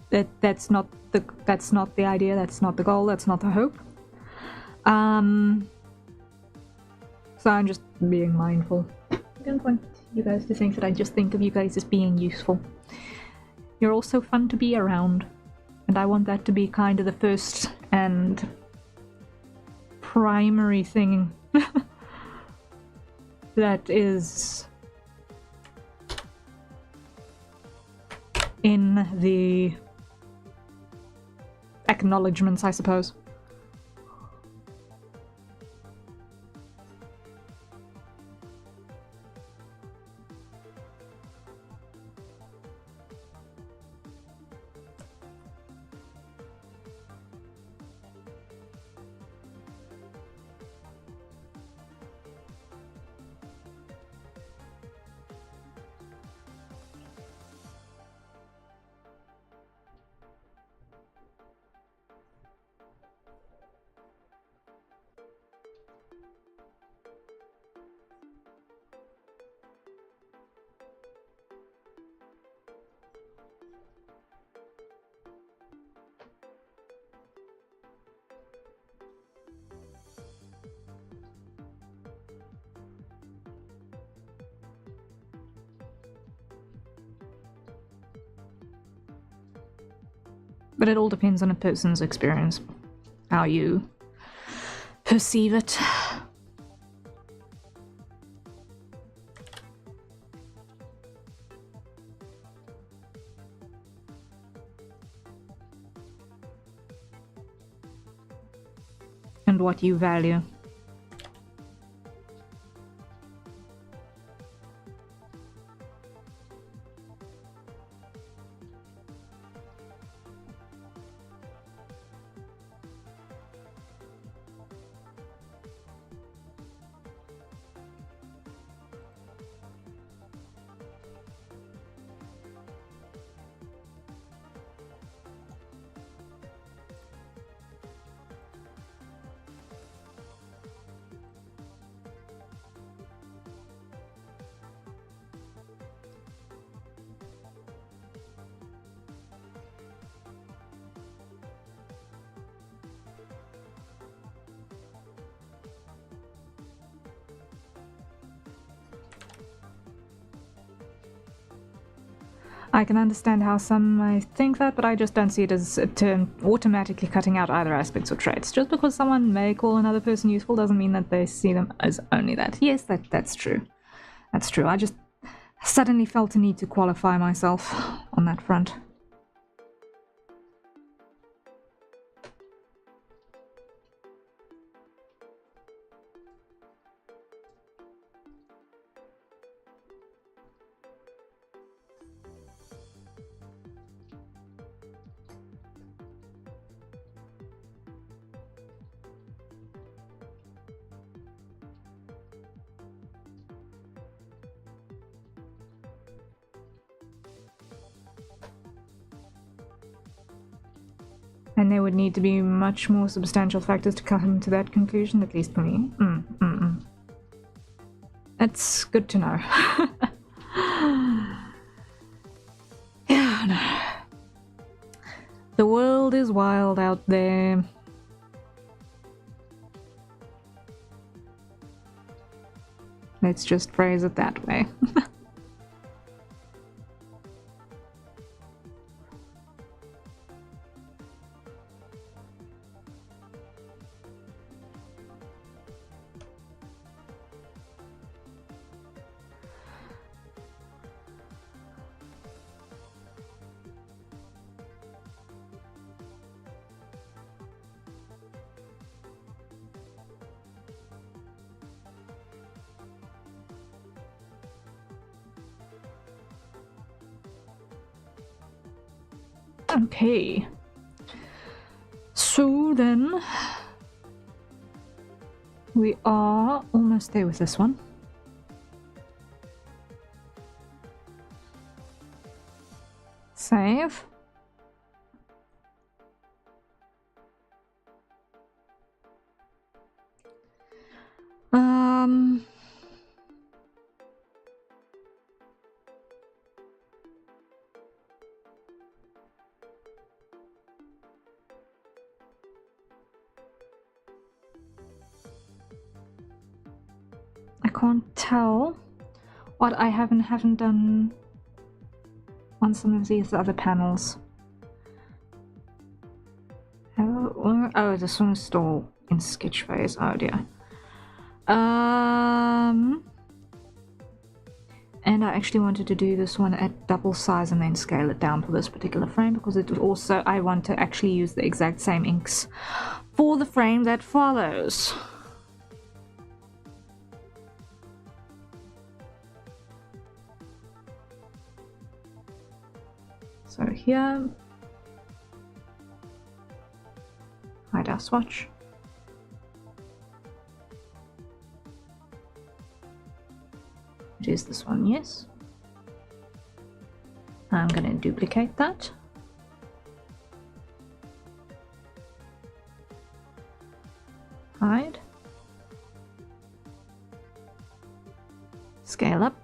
That's not the idea, that's not the goal, that's not the hope. So I'm just being mindful. I don't want you guys to think that I just think of you guys as being useful. You're also fun to be around, and I want that to be kind of the first and primary thing that is in the acknowledgements, I suppose. But it all depends on a person's experience, how you perceive it. And what you value. I can understand how some might think that, but I just don't see it as a term automatically cutting out either aspects or traits. Just because someone may call another person useful doesn't mean that they see them as only that. Yes, that's true. That's true. I just suddenly felt a need to qualify myself on that front. And there would need to be much more substantial factors to come to that conclusion, at least for me. That's good to know. Yeah, no. The world is wild out there. Let's just phrase it that way. Okay. So So then we are almost there with this one. Save. I can't tell what I haven't done on some of these other panels. Oh, this one is still in sketch phase. Oh dear. And I actually wanted to do this one at double size and then scale it down for this particular frame, because it also, I want to actually use the exact same inks for the frame that follows. So here, hide our swatch. It is this one, yes. I'm going to duplicate that. Hide. Scale up.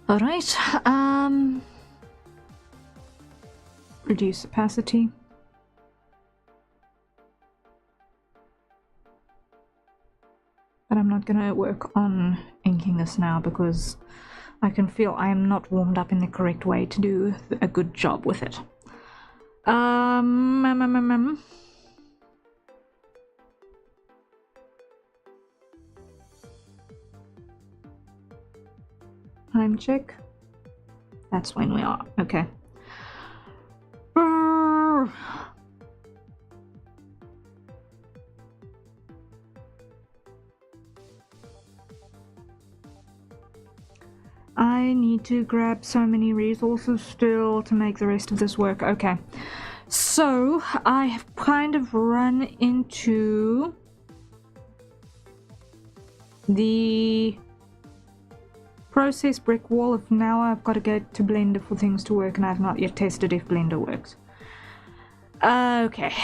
All right, reduce opacity. But I'm not gonna work on inking this now because I can feel I am not warmed up in the correct way to do a good job with it. Time check. That's when we are. Okay. I need to grab so many resources still to make the rest of this work. Okay. So I have kind of run into the process brick wall of now I've got to go to Blender for things to work, and I've not yet tested if Blender works. Okay.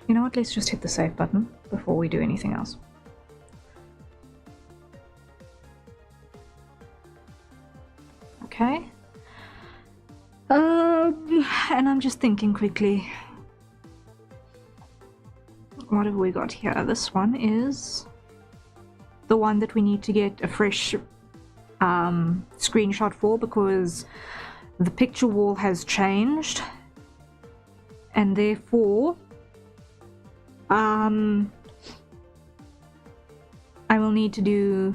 You know what, let's just hit the save button before we do anything else. Okay. And I'm just thinking quickly. What have we got here? This one is the one that we need to get a fresh screenshot for, because the picture wall has changed, and therefore I will need to do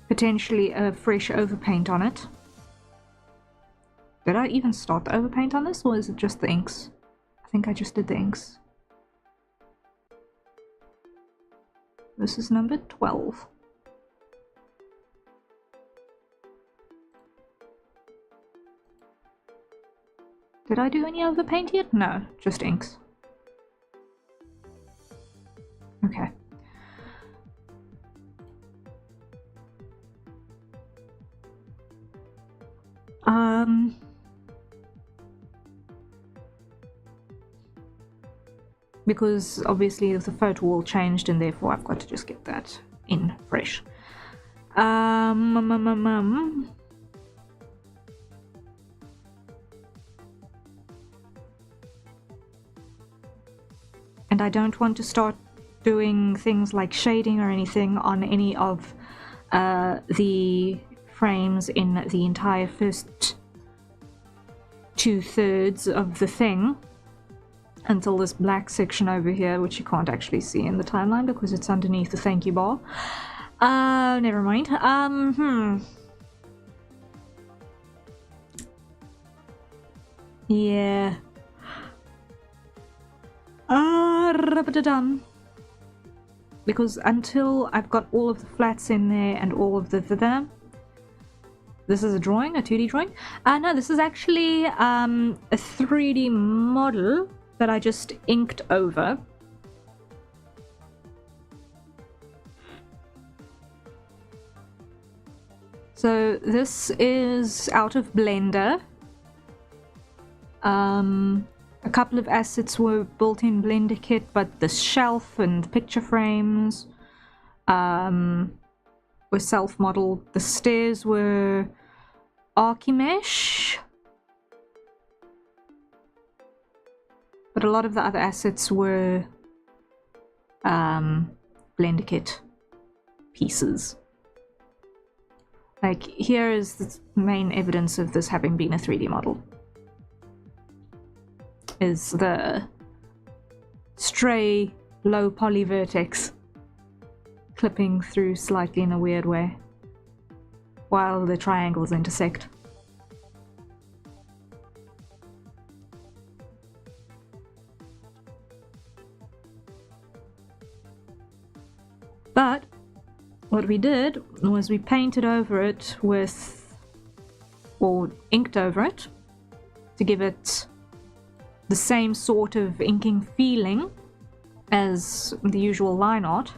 potentially a fresh overpaint on it. Did I even start the overpaint on this, or is it just the inks? I think I just did the inks. This is number 12. Did I do any overpaint yet? No, just inks. Okay. Because obviously the photo wall changed, and therefore I've got to just get that in fresh. And I don't want to start doing things like shading or anything on any of the frames in the entire first 2/3 of the thing, until this black section over here, which you can't actually see in the timeline because it's underneath the thank you bar. Never mind. Yeah. Done. Because until I've got all of the flats in there and all of the this is a drawing, a 2D drawing. No, this is actually a 3D model that I just inked over. So this is out of Blender. A couple of assets were built in Blender kit, but the shelf and the picture frames were self-modeled. The stairs were Archimesh, but a lot of the other assets were Blender kit pieces. Like, here is the main evidence of this having been a 3D model. Is the stray low poly vertex clipping through slightly in a weird way while the triangles intersect. But what we did was we painted over it with, or inked over it to give it the same sort of inking feeling as the usual line art,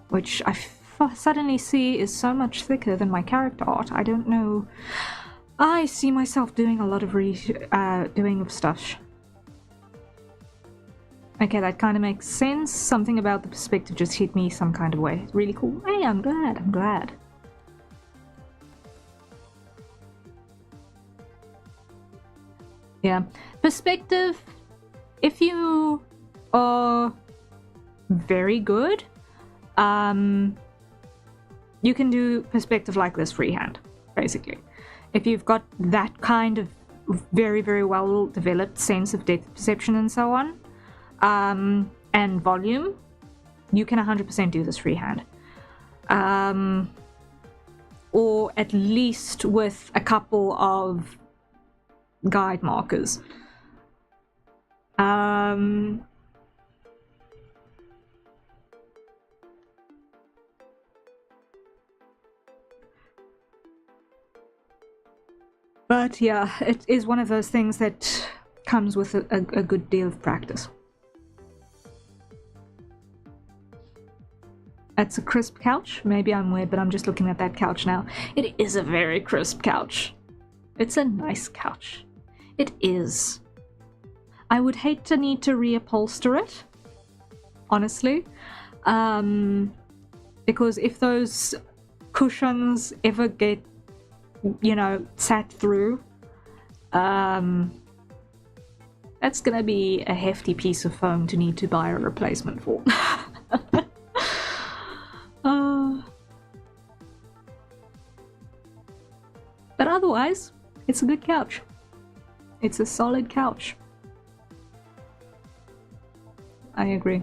which I suddenly see is so much thicker than my character art. I don't know. I see myself doing a lot of doing of stuff. Okay, that kind of makes sense. Something about the perspective just hit me some kind of way. It's really cool. Hey, I'm glad. Yeah, perspective, if you are very good, you can do perspective like this freehand, basically. If you've got that kind of very, very well developed sense of depth perception and so on, and volume, you can 100% do this freehand. Or at least with a couple of guide markers. But yeah, it is one of those things that comes with a good deal of practice. That's a crisp couch. Maybe I'm weird, but I'm just looking at that couch now. It is a very crisp couch. It's a nice couch. It is. I would hate to need to reupholster it, honestly. Because if those cushions ever get, you know, sat through, that's gonna be a hefty piece of foam to need to buy a replacement for. But otherwise, it's a good couch. It's a solid couch. I agree.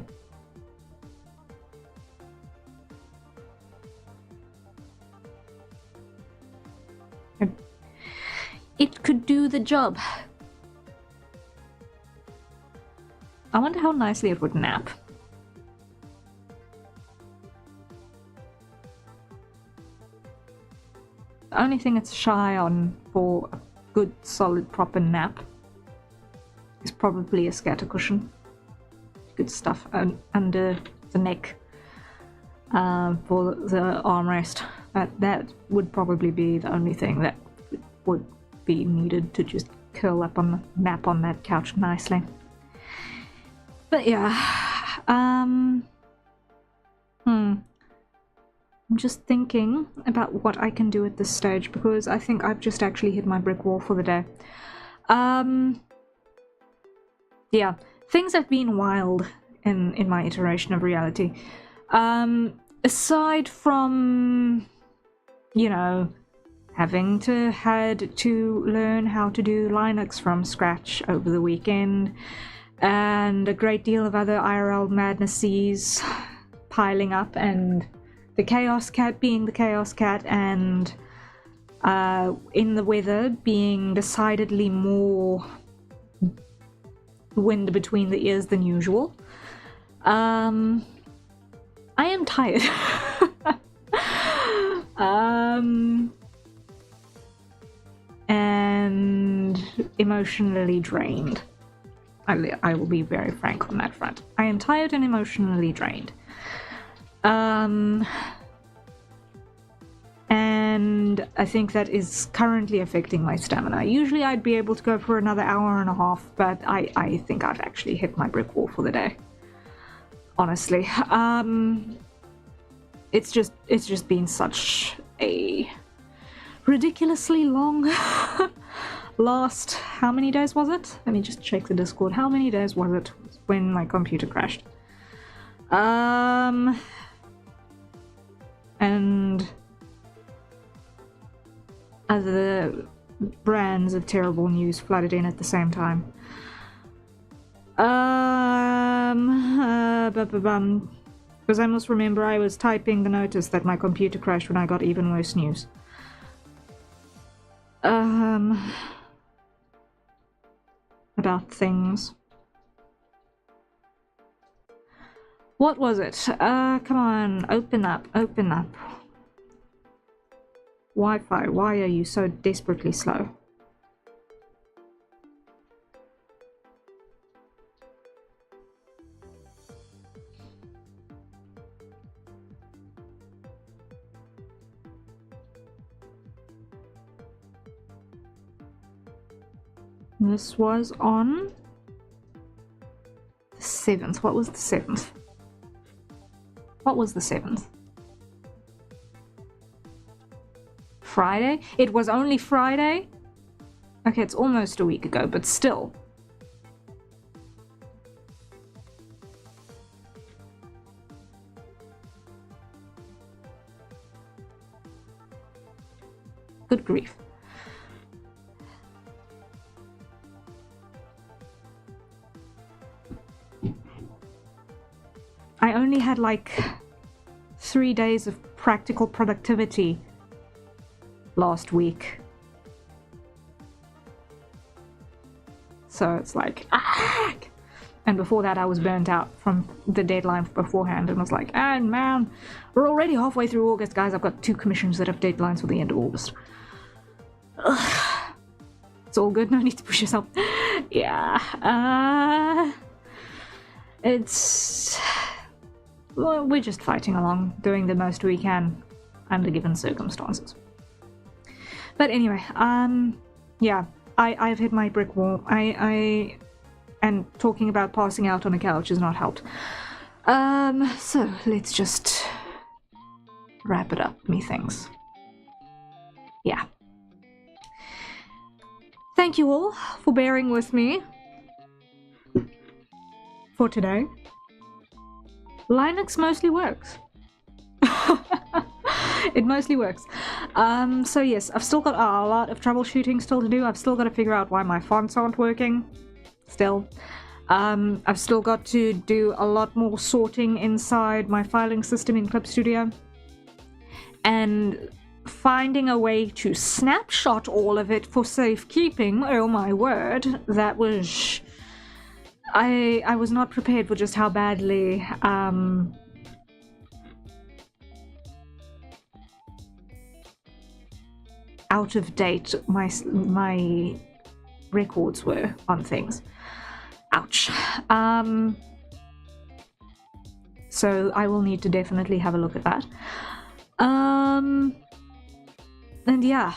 It could do the job. I wonder how nicely it would nap. The only thing it's shy on for a good, solid, proper nap is probably a scatter cushion. Good stuff under the neck for the armrest. That would probably be the only thing that would be needed to just curl up on the nap on that couch nicely. But yeah, I'm just thinking about what I can do at this stage, because I think I've just actually hit my brick wall for the day. Yeah, things have been wild in my iteration of reality. Aside from, you know, having had to learn how to do Linux from scratch over the weekend, and a great deal of other IRL madnesses piling up, and the Chaos Cat being the Chaos Cat, and in the weather being decidedly more wind between the ears than usual. I am tired. And emotionally drained. I will be very frank on that front. I am tired and emotionally drained. And I think that is currently affecting my stamina. Usually I'd be able to go for another hour and a half, but I think I've actually hit my brick wall for the day. Honestly. It's just been such a ridiculously long last, how many days was it? Let me just check the Discord. How many days was it when my computer crashed? And other brands of terrible news flooded in at the same time. Because I must remember I was typing the notice that my computer crashed when I got even worse news. About things. What was it? Come on, open up. Wi-Fi, why are you so desperately slow? This was on the 7th. What was the 7th? What was the 7th? Friday? It was only Friday? Okay, it's almost a week ago, but still. Good grief. I only had like 3 days of practical productivity last week. So it's like, and before that I was burnt out from the deadline beforehand and was like, and man, we're already halfway through August, guys. I've got 2 commissions that have deadlines for the end of August. Ugh. It's all good, no need to push yourself. Yeah, it's... well, we're just fighting along, doing the most we can under given circumstances. But anyway, yeah, I've hit my brick wall. And talking about passing out on a couch has not helped. So let's just wrap it up, methinks. Yeah. Thank you all for bearing with me for today. Linux mostly works. It mostly works. So yes, I've still got a lot of troubleshooting still to do. I've still got to figure out why my fonts aren't working. Still. I've still got to do a lot more sorting inside my filing system in Clip Studio. And finding a way to snapshot all of it for safekeeping. Oh my word. That was... I was not prepared for just how badly out of date my records were on things. Ouch. So I will need to definitely have a look at that. And yeah,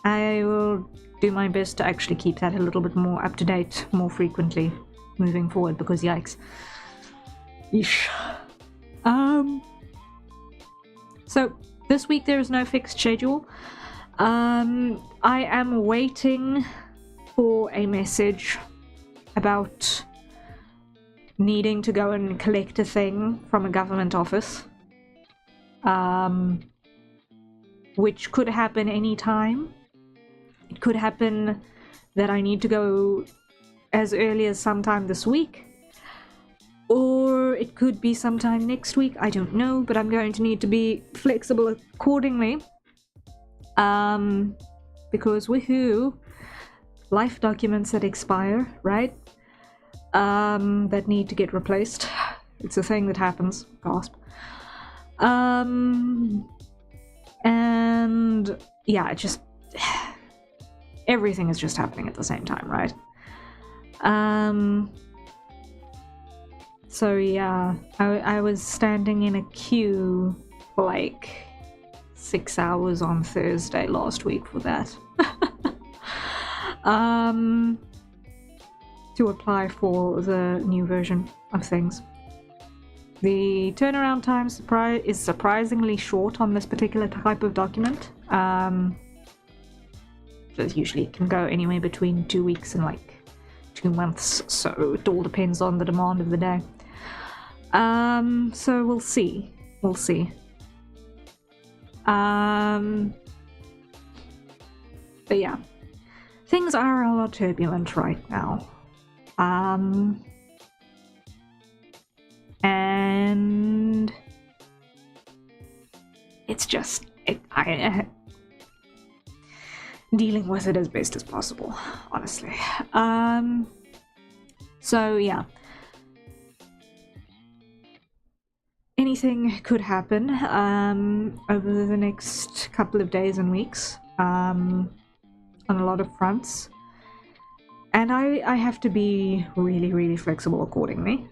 I will do my best to actually keep that a little bit more up to date more frequently moving forward, because yikes. Yeesh. So this week there is no fixed schedule. I am waiting for a message about needing to go and collect a thing from a government office. which could happen anytime. It could happen that I need to go as early as sometime this week, or it could be sometime next week, I don't know, but I'm going to need to be flexible accordingly, because woohoo, life documents that expire, right, that need to get replaced. It's a thing that happens, gasp. And yeah, it just everything is just happening at the same time, right? So yeah, I was standing in a queue for like 6 hours on Thursday last week for that. To apply for the new version of things. The turnaround time is surprisingly short on this particular type of document. Usually it can go anywhere between 2 weeks and like 2 months, so it all depends on the demand of the day. So we'll see. But yeah, things are a lot turbulent right now. And it's just dealing with it as best as possible, honestly. So yeah, anything could happen over the next couple of days and weeks, on a lot of fronts, and I have to be really, really flexible accordingly.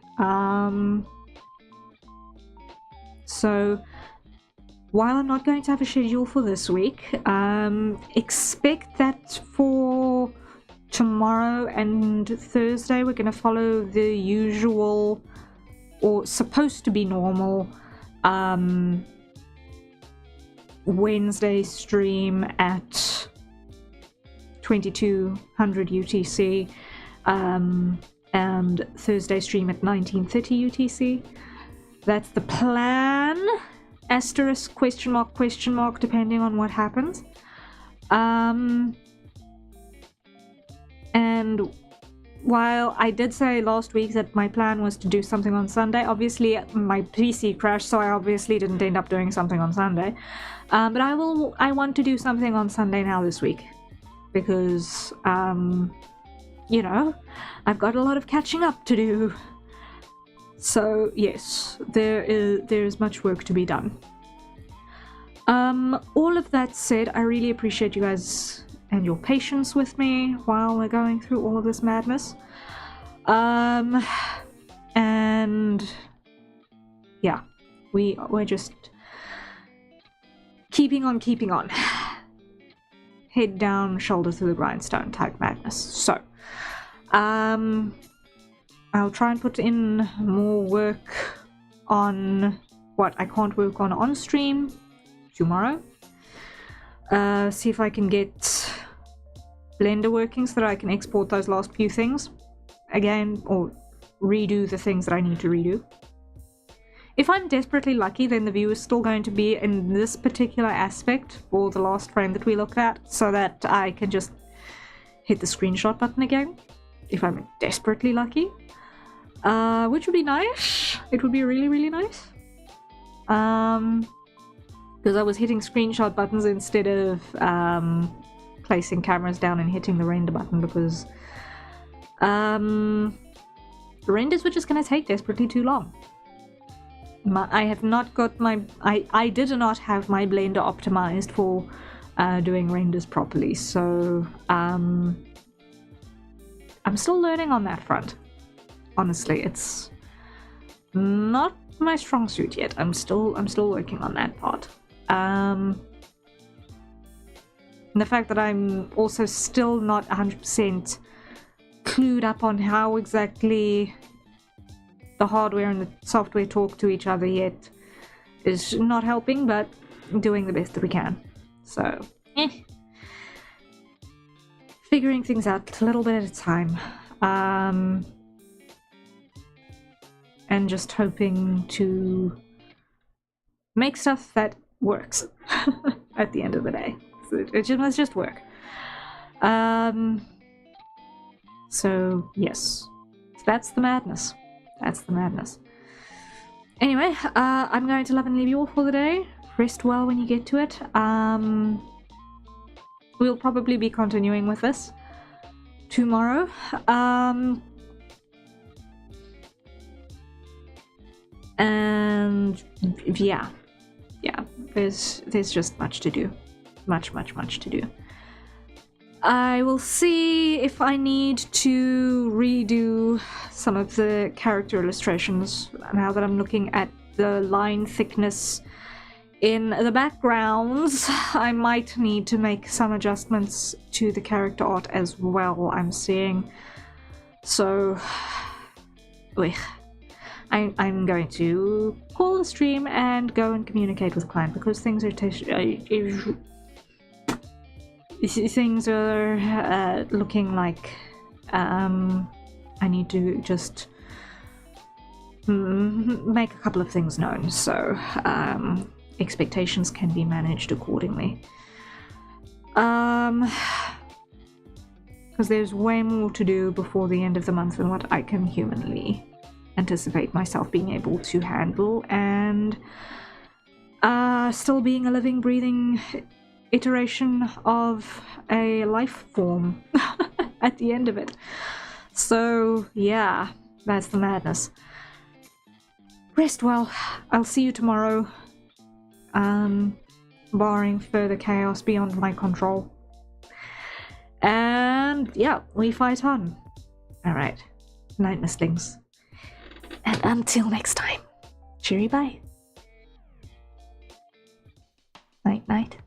So while I'm not going to have a schedule for this week, expect that for tomorrow and Thursday we're going to follow the usual, or supposed to be normal, Wednesday stream at 2200 UTC, and Thursday stream at 1930 UTC. That's the plan. Asterisk, question mark, depending on what happens. And while I did say last week that my plan was to do something on Sunday, obviously my PC crashed, so I obviously didn't end up doing something on Sunday. But I want to do something on Sunday now this week, because you know, I've got a lot of catching up to do. So yes, there is much work to be done. All of that said, I really appreciate you guys and your patience with me while we're going through all of this madness. And yeah, we're just keeping on. Head down, shoulder to the grindstone type madness. So, I'll try and put in more work on what I can't work on stream tomorrow. See if I can get Blender working so that I can export those last few things again, or redo the things that I need to redo. If I'm desperately lucky, then the view is still going to be in this particular aspect for the last frame that we looked at, so that I can just hit the screenshot button again, if I'm desperately lucky. Which would be nice. It would be really, really nice. Because I was hitting screenshot buttons instead of placing cameras down and hitting the render button, because the renders were just going to take desperately too long. I have not got my... I did not have my Blender optimized for doing renders properly, so I'm still learning on that front. Honestly, it's not my strong suit yet. I'm still working on that part. And the fact that I'm also still not 100% clued up on how exactly the hardware and the software talk to each other yet is not helping, but doing the best that we can. So, figuring things out a little bit at a time. And just hoping to make stuff that works. at the end of the day. So it must just work. So yes, that's the madness. That's the madness. Anyway, I'm going to love and leave you all for the day. Rest well when you get to it. We'll probably be continuing with this tomorrow. And yeah, there's just much to do. Much to do. I will see if I need to redo some of the character illustrations now that I'm looking at the line thickness in the backgrounds. I might need to make some adjustments to the character art as well, I'm seeing. So, I'm going to call the stream and go and communicate with the client because things are looking like I need to just make a couple of things known, so expectations can be managed accordingly. Because there's way more to do before the end of the month than what I can humanly anticipate myself being able to handle, and still being a living, breathing iteration of a life form at the end of it. So yeah, that's the madness. Rest well. I'll see you tomorrow, barring further chaos beyond my control. And yeah, we fight on. Alright, night mistlings. And until next time, cheery bye. Night night.